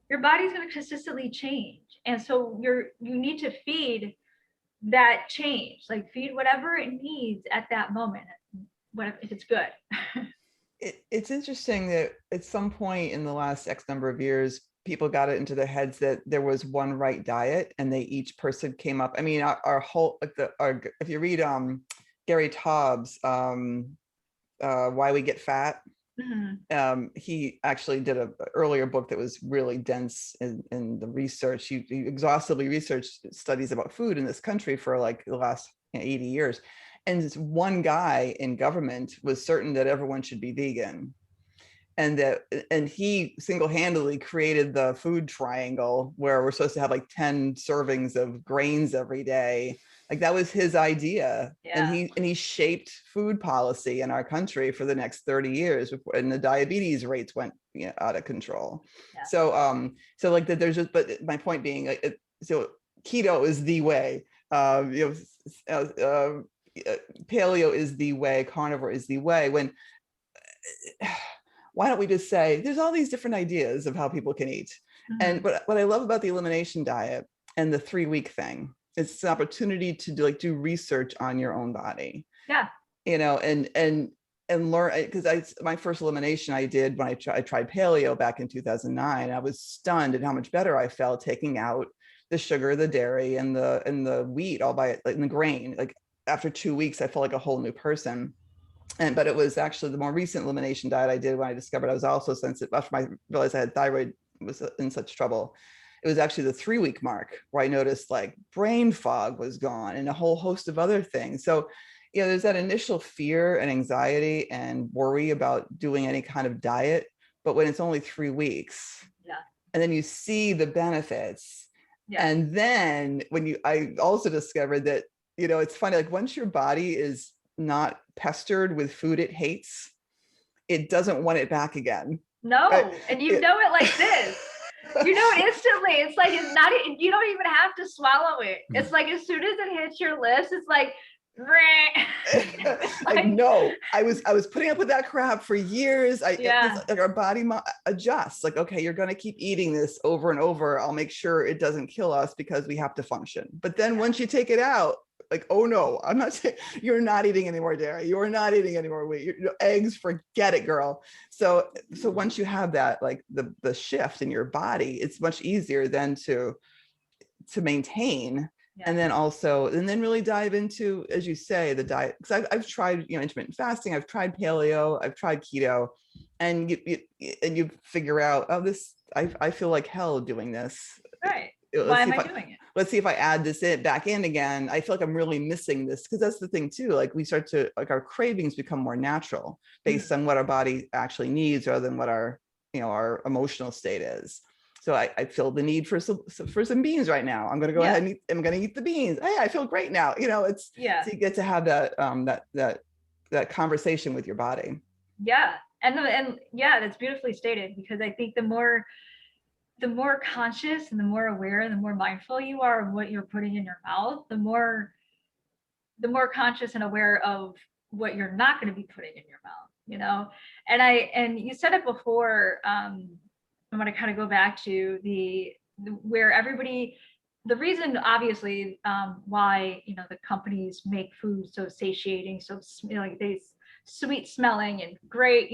Your body's going to consistently change. And so you need to feed that change, like feed whatever it needs at that moment, if it's good. It's interesting that at some point in the last X number of years, people got it into their heads that there was one right diet, and each person came up. I mean, our whole, if you read Gary Taubes, Why We Get Fat, mm-hmm. He actually did an earlier book that was really dense in the research. He exhaustively researched studies about food in this country for like the last 80 years. And this one guy in government was certain that everyone should be vegan. and he single-handedly created the food triangle where we're supposed to have like 10 servings of grains every day. Like that was his idea. Yeah. And he shaped food policy in our country for the next 30 years and the diabetes rates went out of control. Yeah. So like that there's just, but my point being, like, so keto is the way, paleo is the way, carnivore is the way. When why don't we just say there's all these different ideas of how people can eat? Mm-hmm. And but what I love about the elimination diet and the 3-week thing, it's an opportunity to do research on your own body. Yeah. And learn, because my first elimination I did when I tried paleo back in 2009. I was stunned at how much better I felt taking out the sugar, the dairy, and the wheat all by like in the grain. Like after 2 weeks, I felt like a whole new person. But it was actually the more recent elimination diet I did when I discovered I was also sensitive. After I realized I had thyroid was in such trouble, it was actually the 3-week mark where I noticed like brain fog was gone and a whole host of other things. So, there's that initial fear and anxiety and worry about doing any kind of diet. But when it's only 3 weeks, and then you see the benefits, and then I also discovered that, it's funny, like once your body is not pestered with food it hates, it doesn't want it back again. No, and know it like this. You know it instantly. It's like it's not. You don't even have to swallow it. It's like as soon as it hits your lips, it's like. I know. I was putting up with that crap for years. Like our body adjusts. Like, okay, you're going to keep eating this over and over. I'll make sure it doesn't kill us because we have to function. But then once you take it out, like, oh no, I'm not saying you're not eating any more dairy. You're not eating any more wheat. Eggs, forget it, girl. So once you have that, like the shift in your body, it's much easier then to maintain. And then really dive into, as you say, the diet. Because I've tried, intermittent fasting. I've tried paleo. I've tried keto, and you figure out, oh, this I feel like hell doing this. Right. Why am I doing it? Let's see if I add this back in again. I feel like I'm really missing this, because that's the thing too. Like we start to our cravings become more natural based on what our body actually needs, rather than what our emotional state is. So I feel the need for some beans right now. I'm going to go ahead and I'm going to eat the beans. Hey, I feel great now. So you get to have that conversation with your body. Yeah. And that's beautifully stated, because I think the more conscious and the more aware and the more mindful you are of what you're putting in your mouth, the more conscious and aware of what you're not going to be putting in your mouth, and you said it before, I want to kind of go back to where everybody, the reason obviously why, the companies make food so satiating, so like they sweet smelling and great,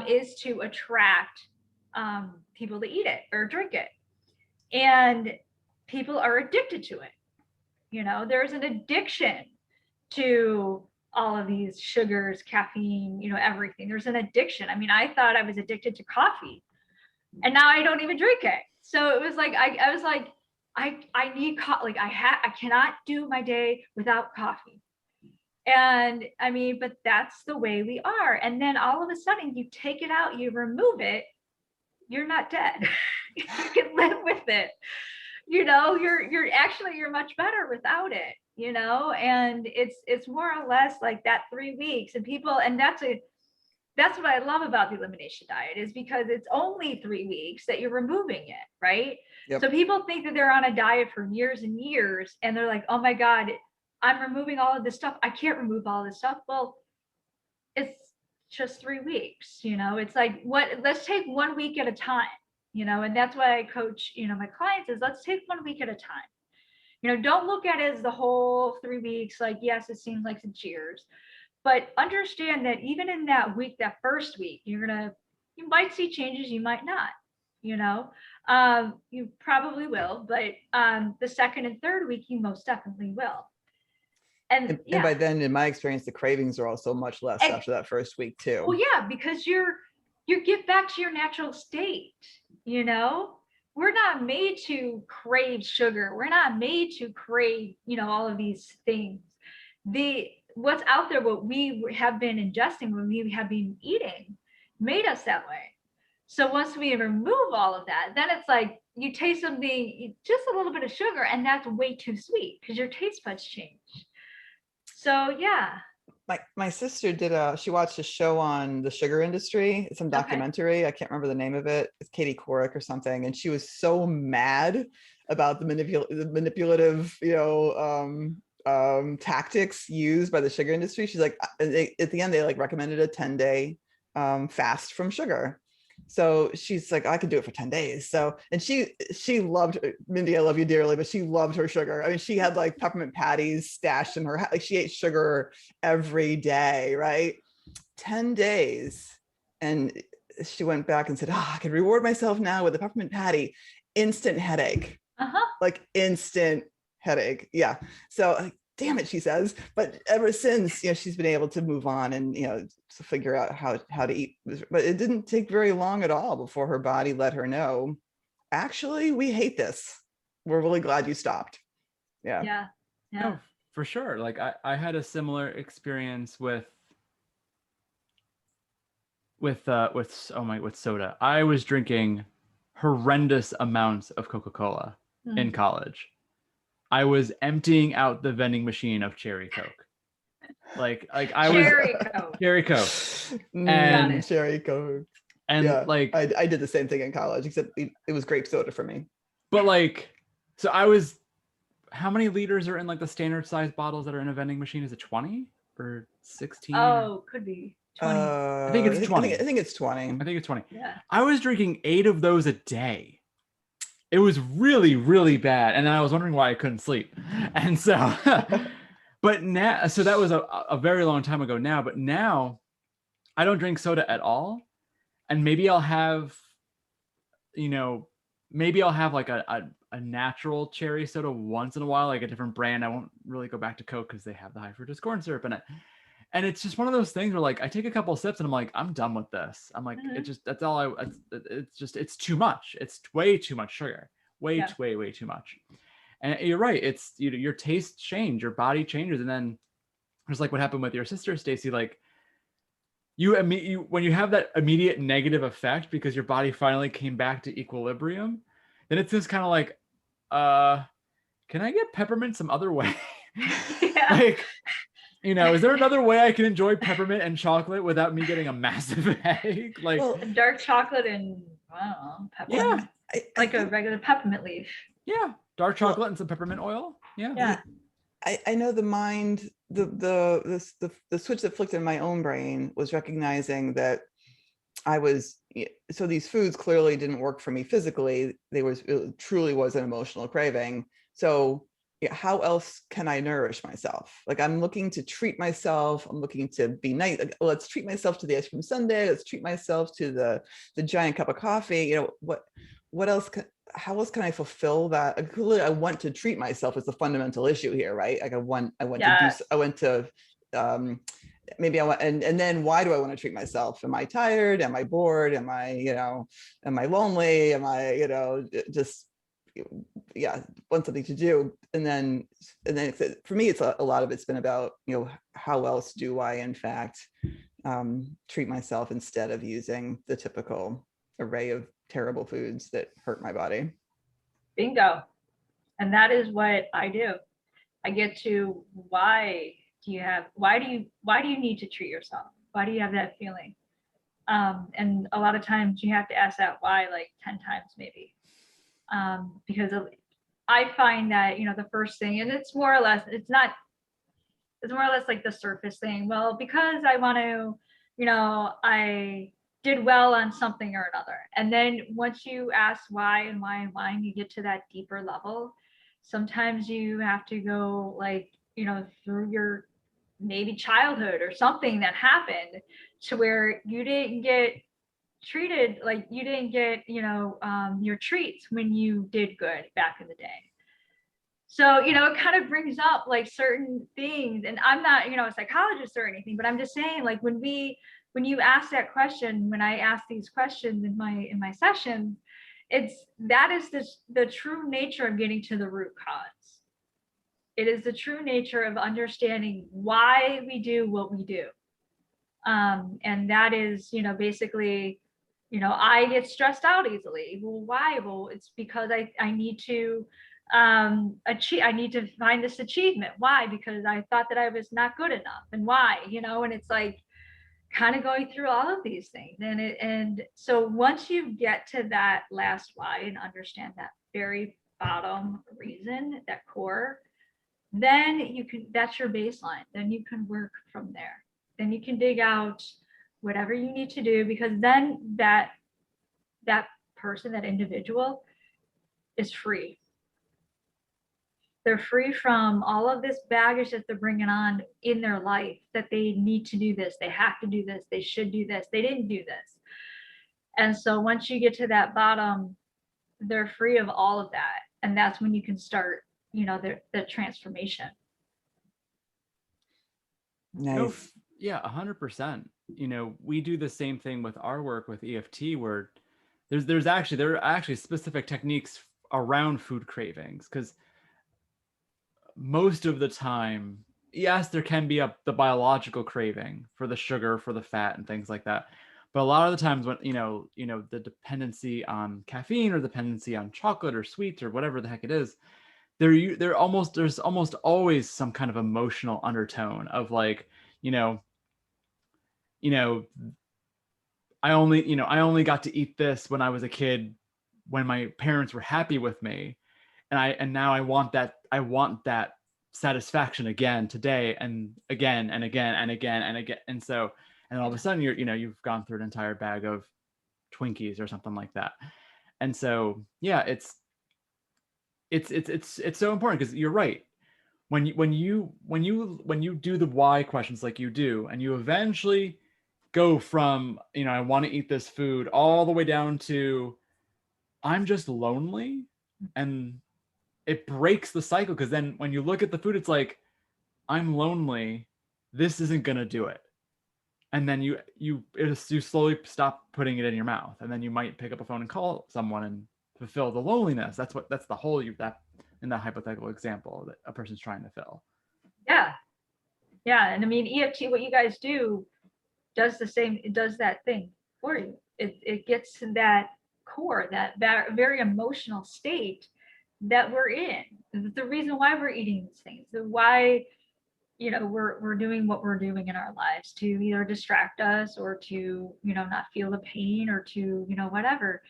is to attract people to eat it or drink it. And people are addicted to it. There's an addiction to all of these sugars, caffeine, everything. There's an addiction. I mean, I thought I was addicted to coffee, and now I don't even drink it. So it was like, I was like, I need coffee. Like I cannot do my day without coffee. And I mean, but that's the way we are. And then all of a sudden you take it out, you remove it, you're not dead. You can live with it. You're much better without it, and it's more or less like that 3 weeks, and that's what I love about the elimination diet, is because it's only 3 weeks that you're removing it, right? Yep. So people think that they're on a diet for years and years, and they're like, oh my God, I'm removing all of this stuff. I can't remove all this stuff. Well, it's just 3 weeks, it's like, let's take 1 week at a time, and that's why I coach, my clients, is let's take 1 week at a time. Don't look at it as the whole 3 weeks. Like, yes, it seems like it's years. But understand that even in that week, that first week, you might see changes, you might not, you probably will, but the second and third week, you most definitely will. And by then, in my experience, the cravings are also much less after that first week too. Well, yeah, because you get back to your natural state, We're not made to crave sugar. We're not made to crave, all of these things. What's out there, what we have been ingesting, when we have been eating, made us that way. So once we remove all of that, then it's like you taste something, just a little bit of sugar, and that's way too sweet because your taste buds change. So yeah. My sister she watched a show on the sugar industry, some documentary. I can't remember the name of it. It's Katie Couric or something. And she was so mad about the manipulative, tactics used by the sugar industry. She's like, at the end, they like recommended a 10-day fast from sugar. So she's like, I could do it for 10 days. So, and she loved, Mindy, I love you dearly, but she loved her sugar. I mean, she had like peppermint patties stashed in her, like she ate sugar every day, right? 10 days. And she went back and said, I can reward myself now with a peppermint patty. Instant headache, like instant headache. Yeah. So damn it, she says. But ever since, she's been able to move on and, to figure out how to eat. But it didn't take very long at all before her body let her know, actually, we hate this. We're really glad you stopped. Yeah. No, for sure. Like I had a similar experience with soda. I was drinking horrendous amounts of Coca-Cola in college. I was emptying out the vending machine of cherry Coke. Like I was cherry Coke and cherry Coke. And like I did the same thing in college, except it was grape soda for me. But like, so I was, how many liters are in like the standard size bottles that are in a vending machine? Is it 20 or 16? Oh, could be 20. I think it's 20. I think it's 20. I think it's 20. Yeah. I was drinking 8 of those a day. It was really, really bad. And then I was wondering why I couldn't sleep. And so, but now, so that was a very long time ago now, but now I don't drink soda at all. And maybe I'll have, like a natural cherry soda once in a while, like a different brand. I won't really go back to Coke because they have the high fructose corn syrup in it. And it's just one of those things where like I take a couple of sips and I'm like, I'm done with this. I'm like, it's too much. It's way too much sugar. Way too much. And you're right. It's your tastes change, your body changes. And then just like what happened with your sister, Stacy, like when you have that immediate negative effect because your body finally came back to equilibrium, then it's just kind of like, can I get peppermint some other way? Like, is there another way I can enjoy peppermint and chocolate without me getting a massive headache? Like dark chocolate and peppermint. Yeah, like a regular peppermint leaf. Yeah, dark chocolate and some peppermint oil. Yeah. I know the mind, the switch that flicked in my own brain was recognizing that so these foods clearly didn't work for me physically. It truly was an emotional craving. So how else can I nourish myself? Like I'm looking to treat myself. I'm looking to be nice. Like, let's treat myself to the ice cream sundae. Let's treat myself to the giant cup of coffee. What else? How else can I fulfill that? Clearly, I want to treat myself is the fundamental issue here, right? Like maybe I want, and then why do I want to treat myself? Am I tired? Am I bored? Am I lonely? Am I, want something to do? And then for me, it's a lot of it's been about, how else do I in fact treat myself instead of using the typical array of terrible foods that hurt my body. Bingo. And that is what I do. I get to why do you need to treat yourself? Why do you have that feeling? And a lot of times you have to ask that why like 10 times maybe. Because I find that, the first thing, and it's more or less like the surface thing. Well, because I want to, I did well on something or another. And then once you ask why and why and why, and you get to that deeper level, sometimes you have to go like, through your maybe childhood or something that happened to where you didn't get treated, like you didn't get, your treats when you did good back in the day. So, it kind of brings up like certain things, and I'm not, a psychologist or anything, but I'm just saying like when you ask that question, when I ask these questions in my session, that is the true nature of getting to the root cause. It is the true nature of understanding why we do what we do. And that is, basically, I get stressed out easily. Well, why? Well, it's because I need to achieve, I need to find this achievement. Why? Because I thought that I was not good enough. And why? And it's like kind of going through all of these things. And so once you get to that last why and understand that very bottom reason, that core, then that's your baseline. Then you can work from there. Then you can dig out whatever you need to do, because then that person, that individual, is free. They're free from all of this baggage that they're bringing on in their life, that they need to do this, they have to do this, they should do this, they didn't do this. And so once you get to that bottom, they're free of all of that. And that's when you can start, the transformation. Nice. No, yeah, 100%. We do the same thing with our work with EFT, where there are actually specific techniques around food cravings, because most of the time, yes, there can be the biological craving for the sugar, for the fat, and things like that. But a lot of the times when the dependency on caffeine or dependency on chocolate or sweets or whatever the heck it is, there's almost always some kind of emotional undertone of like, I only got to eat this when I was a kid, when my parents were happy with me, and now I want that satisfaction again today, and again and again and again and again. And so, and all of a sudden you've gone through an entire bag of Twinkies or something like that. And so, yeah, it's so important, because you're right. When you do the why questions like you do, and you eventually go from, I want to eat this food, all the way down to I'm just lonely, and it breaks the cycle, because then when you look at the food, it's like, I'm lonely, this isn't gonna do it. And then you slowly stop putting it in your mouth, and then you might pick up a phone and call someone and fulfill the loneliness. That's the whole, that in that hypothetical example that a person's trying to fill. Yeah. And I mean, EFT, what you guys do does the same. It does that thing for you. It gets to that core, that very emotional state that we're in. The reason why we're eating these things, why we're doing what we're doing in our lives, to either distract us or to not feel the pain, or to whatever.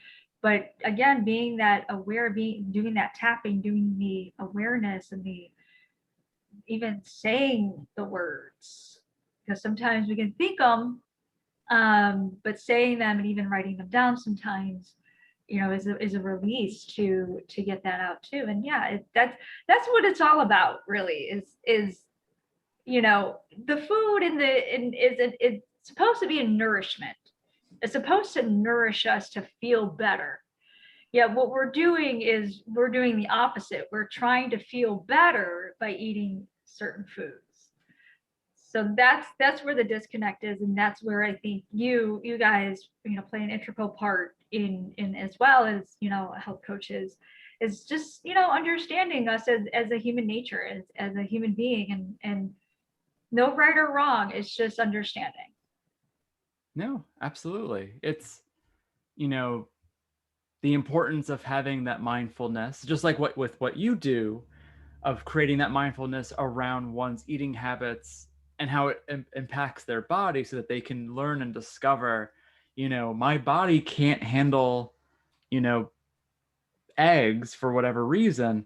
But again, being that aware, doing that tapping, doing the awareness, and the even saying the words, because sometimes we can think them, but saying them and even writing them down sometimes, is a release to get that out too. And yeah, that's what it's all about, really. Is the food it's supposed to be a nourishment. It's supposed to nourish us to feel better. Yeah, what we're doing is we're doing the opposite. We're trying to feel better by eating certain foods. So that's where the disconnect is, and that's where I think you guys play an integral part in as well as health coaches, is just understanding us as a human nature, as a human being, and no right or wrong. It's just understanding. No, absolutely. It's the importance of having that mindfulness, just like what you do, of creating that mindfulness around one's eating habits and how it impacts their body, so that they can learn and discover, my body can't handle, eggs for whatever reason.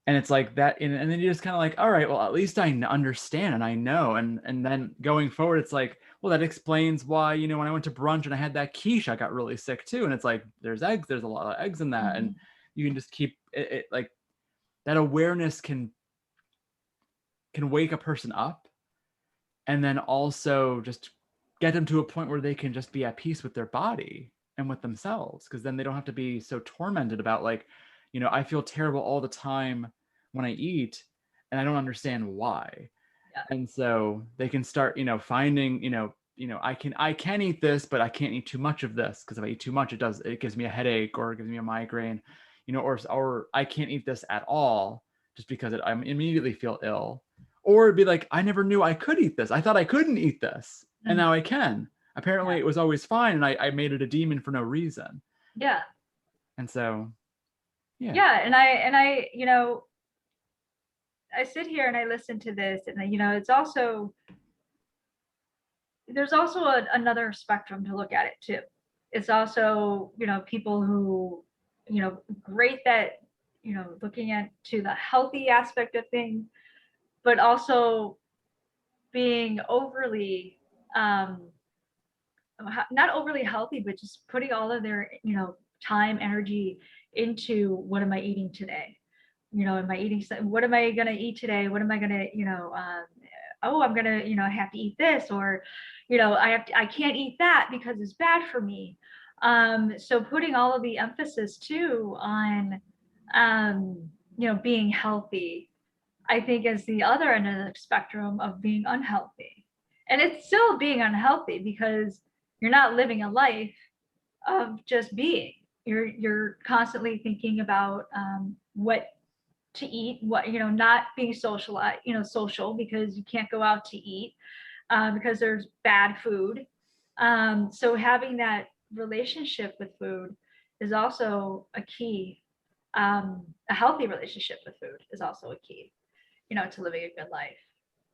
And it's like that. And then you're just kind of like, all right, well, at least I understand and I know. And then going forward, it's like, well, that explains why, when I went to brunch and I had that quiche, I got really sick too. And it's like, there's eggs, there's a lot of eggs in that. Mm-hmm. And you can just keep it like that. Awareness can wake a person up, and then also just get them to a point where they can just be at peace with their body and with themselves. Because then they don't have to be so tormented about like, I feel terrible all the time when I eat, and I don't understand why. Yeah. And so they can start, finding, I can eat this, but I can't eat too much of this, because if I eat too much, it gives me a headache, or it gives me a migraine, or I can't eat this at all, just because I immediately feel ill. Or it'd be like, I never knew I could eat this. I thought I couldn't eat this. And now I can. Apparently Yeah. it was always fine, and I made it a demon for no reason. Yeah. And so, yeah. Yeah. And I, you know, I sit here and I listen to this, and you know, it's also, there's also another spectrum to look at it too. It's also, you know, people who, you know, great that, you know, looking at to the healthy aspect of things, but also being overly, not overly healthy, but just putting all of their, you know, time, energy into what am I eating today? You know, am I eating, what am I going to eat today? What am I going to, you know, oh, I'm going to, you know, have to eat this, or, you know, I can't eat that because it's bad for me. So putting all of the emphasis too on, you know, being healthy, I think is the other end of the spectrum of being unhealthy. And it's still being unhealthy because you're not living a life of just being. You're constantly thinking about what to eat, what, you know, not being socialized, you know, social, because you can't go out to eat because there's bad food. So having that relationship with food is also a key. A healthy relationship with food is also a key, you know, to living a good life.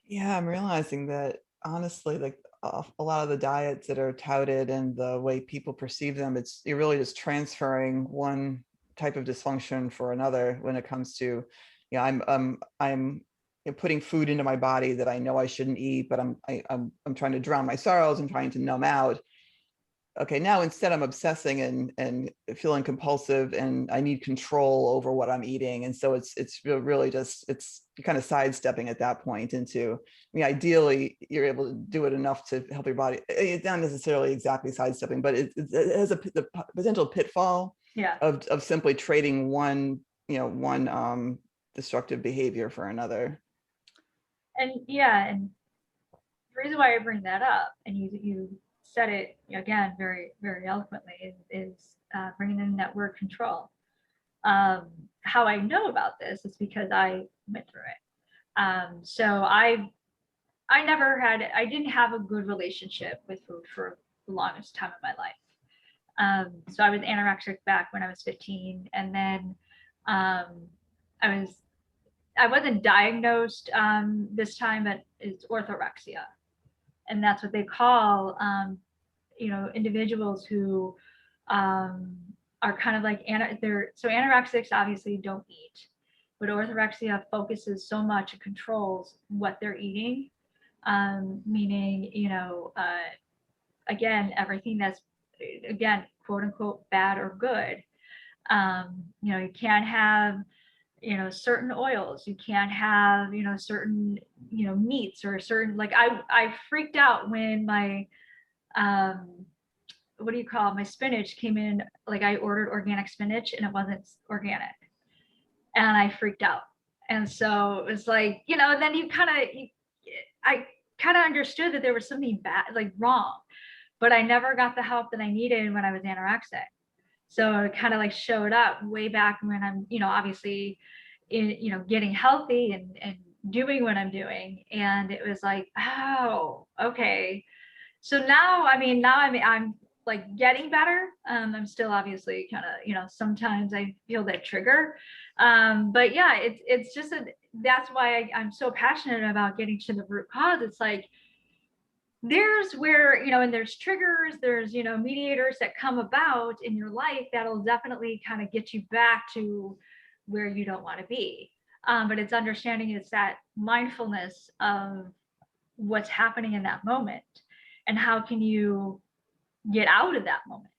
Yeah, I'm realizing that honestly, like a lot of the diets that are touted and the way people perceive them, you're really just transferring one type of dysfunction for another when it comes to, you know, I'm putting food into my body that I know I shouldn't eat, but I'm trying to drown my sorrows. I'm trying to numb out. Okay, now instead I'm obsessing and feeling compulsive, and I need control over what I'm eating. And so it's really just, it's kind of sidestepping at that point into, I mean, ideally you're able to do it enough to help your body. It's not necessarily exactly sidestepping, but it has the potential pitfall Yeah. of simply trading one, you know, one destructive behavior for another. And yeah, and the reason why I bring that up, and you said it again very, very eloquently, is bringing in that word control. How I know about this is because I went through it. So I didn't have a good relationship with food for the longest time of my life. So I was anorexic back when I was 15, and then um, I wasn't diagnosed this time, but it's orthorexia, and that's what they call you know, individuals who um, are kind of like so anorexics obviously don't eat, but orthorexia focuses so much and controls what they're eating, meaning, you know, again, everything that's, again, quote unquote bad or good. You know, you can't have, you know, certain oils, you can't have, you know, certain, you know, meats, or certain, like I freaked out when my what do you call it? My spinach came in, like I ordered organic spinach and it wasn't organic, and I freaked out. And so it was like, you know, then I kind of understood that there was something bad, like wrong, but I never got the help that I needed when I was anorexic. So it kind of like showed up way back when I'm, you know, obviously you know, getting healthy and doing what I'm doing. And it was like, oh, okay. So now, I mean, I'm like getting better. I'm still obviously kind of, you know, sometimes I feel that trigger. But yeah, it's just that's why I'm so passionate about getting to the root cause. It's like, there's where, you know, and there's triggers, there's, you know, mediators that come about in your life that'll definitely kind of get you back to where you don't want to be. But it's understanding, it's that mindfulness of what's happening in that moment and how can you get out of that moment.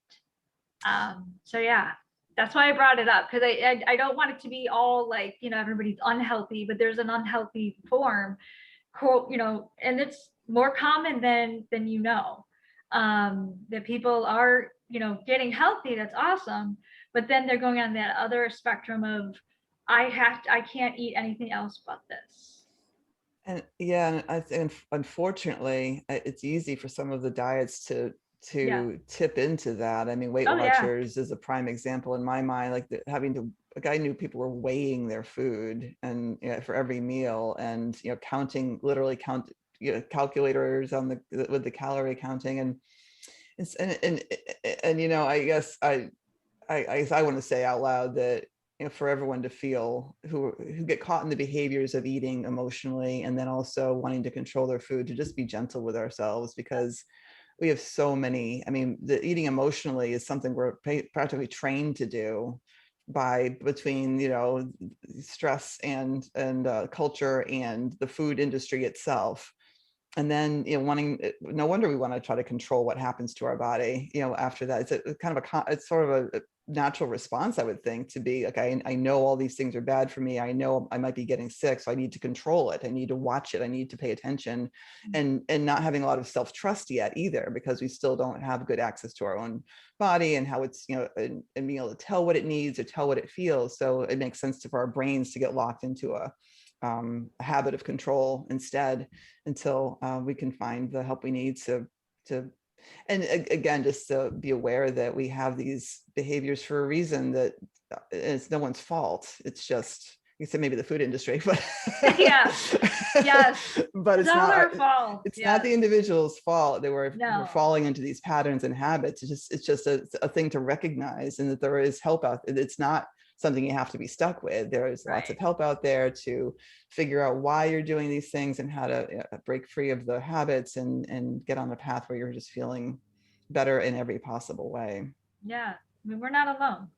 So yeah, that's why I brought it up, because I don't want it to be all like, you know, everybody's unhealthy, but there's an unhealthy form, you know, and it's more common than you know, that people are, you know, getting healthy. That's awesome, but then they're going on that other spectrum of I can't eat anything else but this. And yeah, and I think unfortunately, it's easy for some of the diets Yeah. to tip into that. I mean, Weight Oh yeah. Watchers is a prime example in my mind. Like having to, like I knew people were weighing their food and, you know, for every meal, and, you know, counting, literally calculators on with the calorie counting, and I guess I want to say out loud that for everyone to feel who get caught in the behaviors of eating emotionally and then also wanting to control their food, to just be gentle with ourselves, because we have so many. I mean, the eating emotionally is something we're practically trained to do between stress and culture and the food industry itself. And then no wonder we want to try to control what happens to our body after that. It's sort of a natural response, I would think, to be like, I know all these things are bad for me, I know I might be getting sick, so I need to control it, I need to watch it, I need to pay attention. And not having a lot of self-trust yet either, because we still don't have good access to our own body and how it's and being able to tell what it needs or tell what it feels. So it makes sense for our brains to get locked into a habit of control instead, until we can find the help we need to and again, just to be aware that we have these behaviors for a reason, that it's no one's fault. It's just, you said maybe the food industry, but yes, but it's all not their fault. It's not the individual's fault. We're falling into these patterns and habits. It's just a thing to recognize, and that there is help out. It's not something you have to be stuck with. There is lots of help out there to figure out why you're doing these things and how to break free of the habits and get on a path where you're just feeling better in every possible way. Yeah, I mean, we're not alone.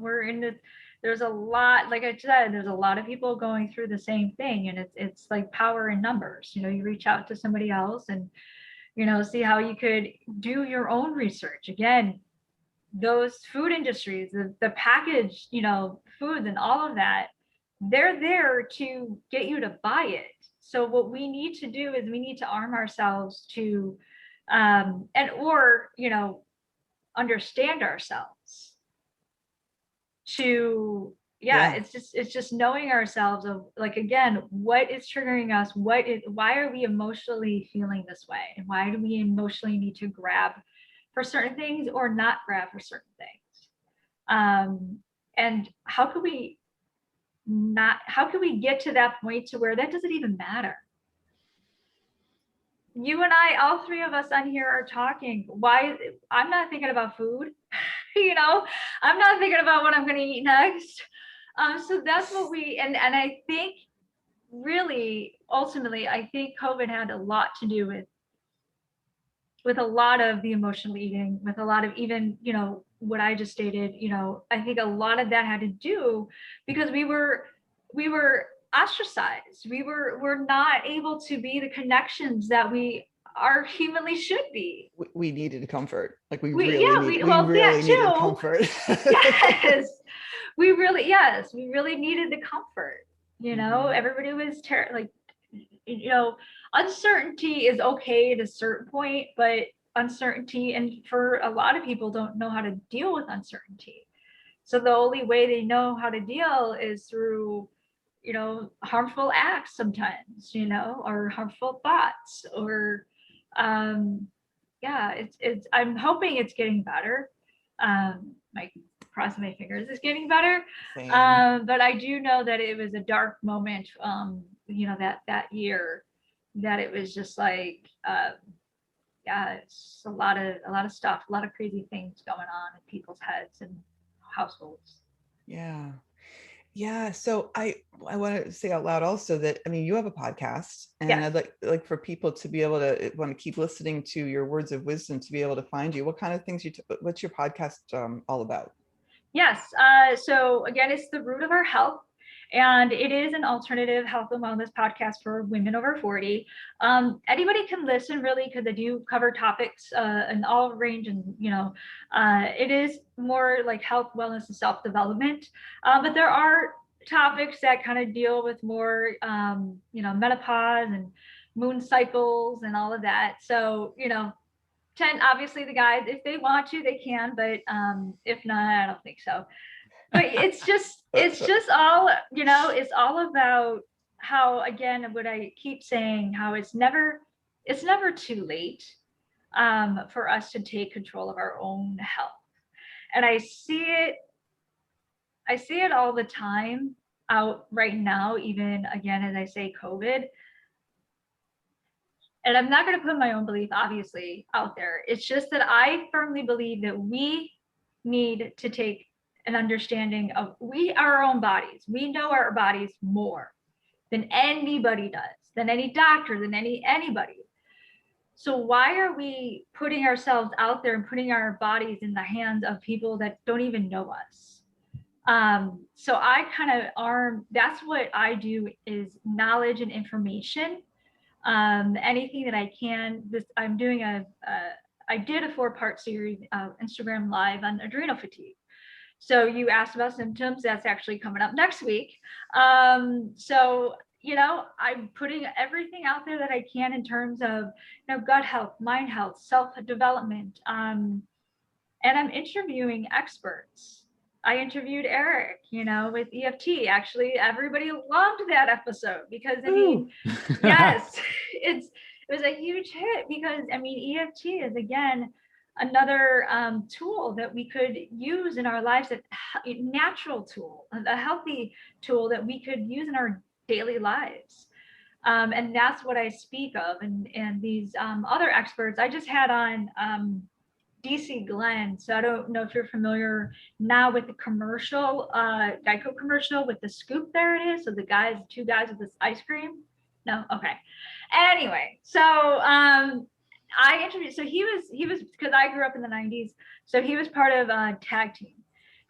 We're there's a lot, like I said, there's a lot of people going through the same thing, and it's like power in numbers. You reach out to somebody else and see how you could do your own research. Again, those food industries, the packaged, foods and all of that, they're there to get you to buy it. So what we need to do is we need to arm ourselves to, understand ourselves to, it's just knowing ourselves of, like, again, what is triggering us? Why are we emotionally feeling this way? And why do we emotionally need to grab for certain things or not grab for certain things? And how could we get to that point to where that doesn't even matter? You and I, all three of us on here are talking. Why? I'm not thinking about food. I'm not thinking about what I'm going to eat next. So that's what and I think really, ultimately, I think COVID had a lot to do with a lot of the emotional eating, with a lot of even, what I just stated, I think a lot of that had to do because we were ostracized. We're not able to be the connections that we are humanly should be. We needed comfort. Like we really needed comfort. Yes. We really needed the comfort. Everybody was uncertainty is okay at a certain point, but uncertainty, and for a lot of people, don't know how to deal with uncertainty. So the only way they know how to deal is through, harmful acts sometimes, or harmful thoughts, or it's I'm hoping it's getting better. Crossing my fingers, it's getting better. But I do know that it was a dark moment, that year, that it was just like, it's a lot of stuff, a lot of crazy things going on in people's heads and households. Yeah. So I want to say out loud also that, I mean, you have a podcast, and I'd like for people to be able to want to keep listening to your words of wisdom, to be able to find you. What kind of things what's your podcast all about? Yes. So again, it's The Root of Our Health, and it is an alternative health and wellness podcast for women over 40. Anybody can listen, really, because I do cover topics in all range, and it is more like health, wellness, and self-development. But there are topics that kind of deal with more, menopause and moon cycles and all of that. So obviously the guys, if they want to, they can, but if not, I don't think so. But it's just all, it's all about how, again, what I keep saying, how it's never too late for us to take control of our own health. And I see it all the time out right now, even, again, as I say, COVID. and I'm not going to put my own belief obviously out there. It's just that I firmly believe that we need to take an understanding of we are our own bodies. We know our bodies more than anybody does, than any doctor, than anybody. So why are we putting ourselves out there and putting our bodies in the hands of people that don't even know us? So I kind of that's what I do, is knowledge and information. Anything that I can. I'm doing I did a 4-part series, Instagram Live on adrenal fatigue. So you asked about symptoms. That's actually coming up next week. So, I'm putting everything out there that I can in terms of, gut health, mind health, self-development. And I'm interviewing experts. I interviewed Eric, with EFT. Actually, everybody loved that episode because, yes, it was a huge hit because, EFT is, again, another tool that we could use in our lives, a natural tool, a healthy tool that we could use in our daily lives. And that's what I speak of. And these other experts I just had on DC Glenn. So I don't know if you're familiar now with the commercial, Geico commercial with the scoop. There it is. So the two guys with this ice cream. No, okay. Anyway, so I interviewed. So he was because I grew up in the 90s. So he was part of a tag team,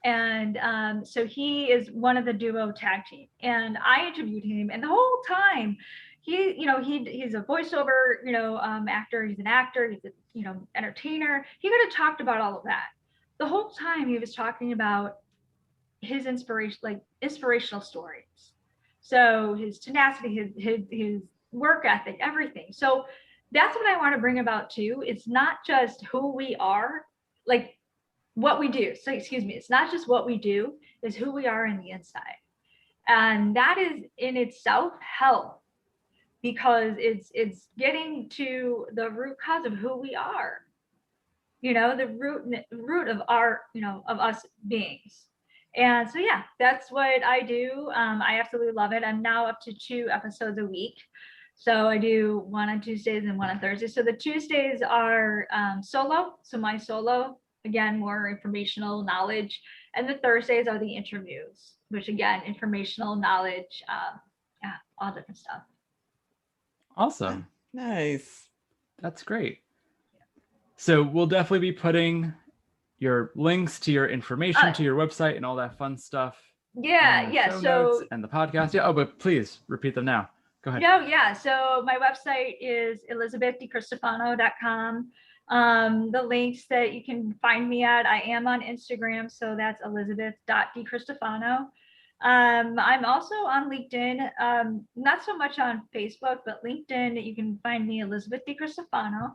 and so he is one of the duo tag team. And I interviewed him, and the whole time he's a voiceover actor. He's an actor. He's a entertainer. He could have talked about all of that. The whole time he was talking about his inspirational stories. So his tenacity, his work ethic, everything. So that's what I want to bring about too. It's not just who we are, like what we do. So excuse me, it's not just what we do, it's who we are in the inside. And that is in itself health, because it's getting to the root cause of who we are, the root of our, of us beings. And so, yeah, that's what I do. I absolutely love it. I'm now up to 2 episodes a week. So I do one on Tuesdays and one on Thursdays. So the Tuesdays are solo. So my solo, again, more informational knowledge. And the Thursdays are the interviews, which again, informational knowledge, yeah, all different stuff. Awesome. Nice. That's great. So we'll definitely be putting your links to your information, to your website and all that fun stuff. Yeah. Show notes and the podcast. Yeah. Oh, but please repeat them now. Go ahead. No, yeah. So my website is elizabethdicristofano.com. The links that you can find me at, I am on Instagram. So that's elizabeth.dicristofano. I'm also on LinkedIn, not so much on Facebook, but LinkedIn, you can find me Elizabeth Di Cristofano.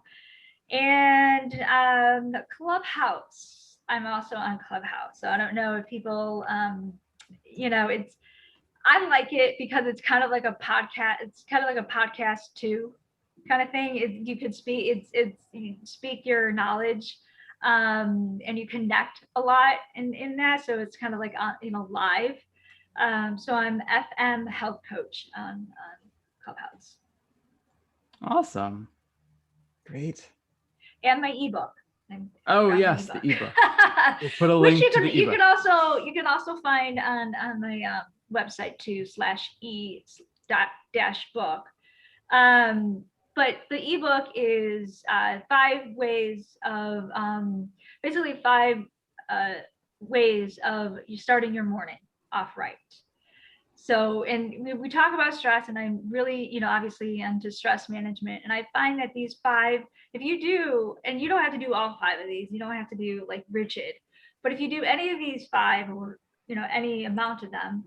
And Clubhouse, I'm also on Clubhouse. So I don't know if people, I like it because it's kind of like a podcast. It's kind of like a podcast too, kind of thing. You could speak, you speak your knowledge, and you connect a lot in that. So it's kind of like, live. So I'm FM health coach on Clubhouse. Awesome. Great. And my ebook. Oh yes, the ebook. We'll put a link to the ebook. You can also find on my website too /e-book. But the ebook is 5 ways of basically 5 ways of you starting your morning off right. So, and we talk about stress, and I'm really, obviously into stress management. And I find that these 5, if you do, and you don't have to do all 5 of these, you don't have to do like rigid, but if you do any of these 5 or, any amount of them,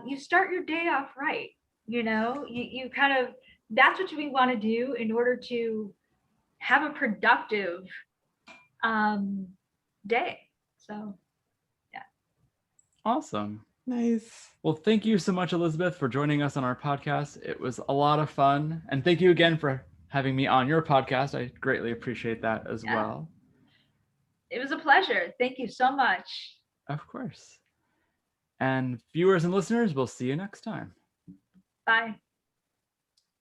you start your day off right. You kind of, that's what we want to do in order to have a productive day. So, yeah. Awesome. Nice. Well, thank you so much, Elizabeth, for joining us on our podcast. It was a lot of fun. And thank you again for having me on your podcast. I greatly appreciate that as well. It was a pleasure. Thank you so much. Of course. And viewers and listeners, we'll see you next time. Bye.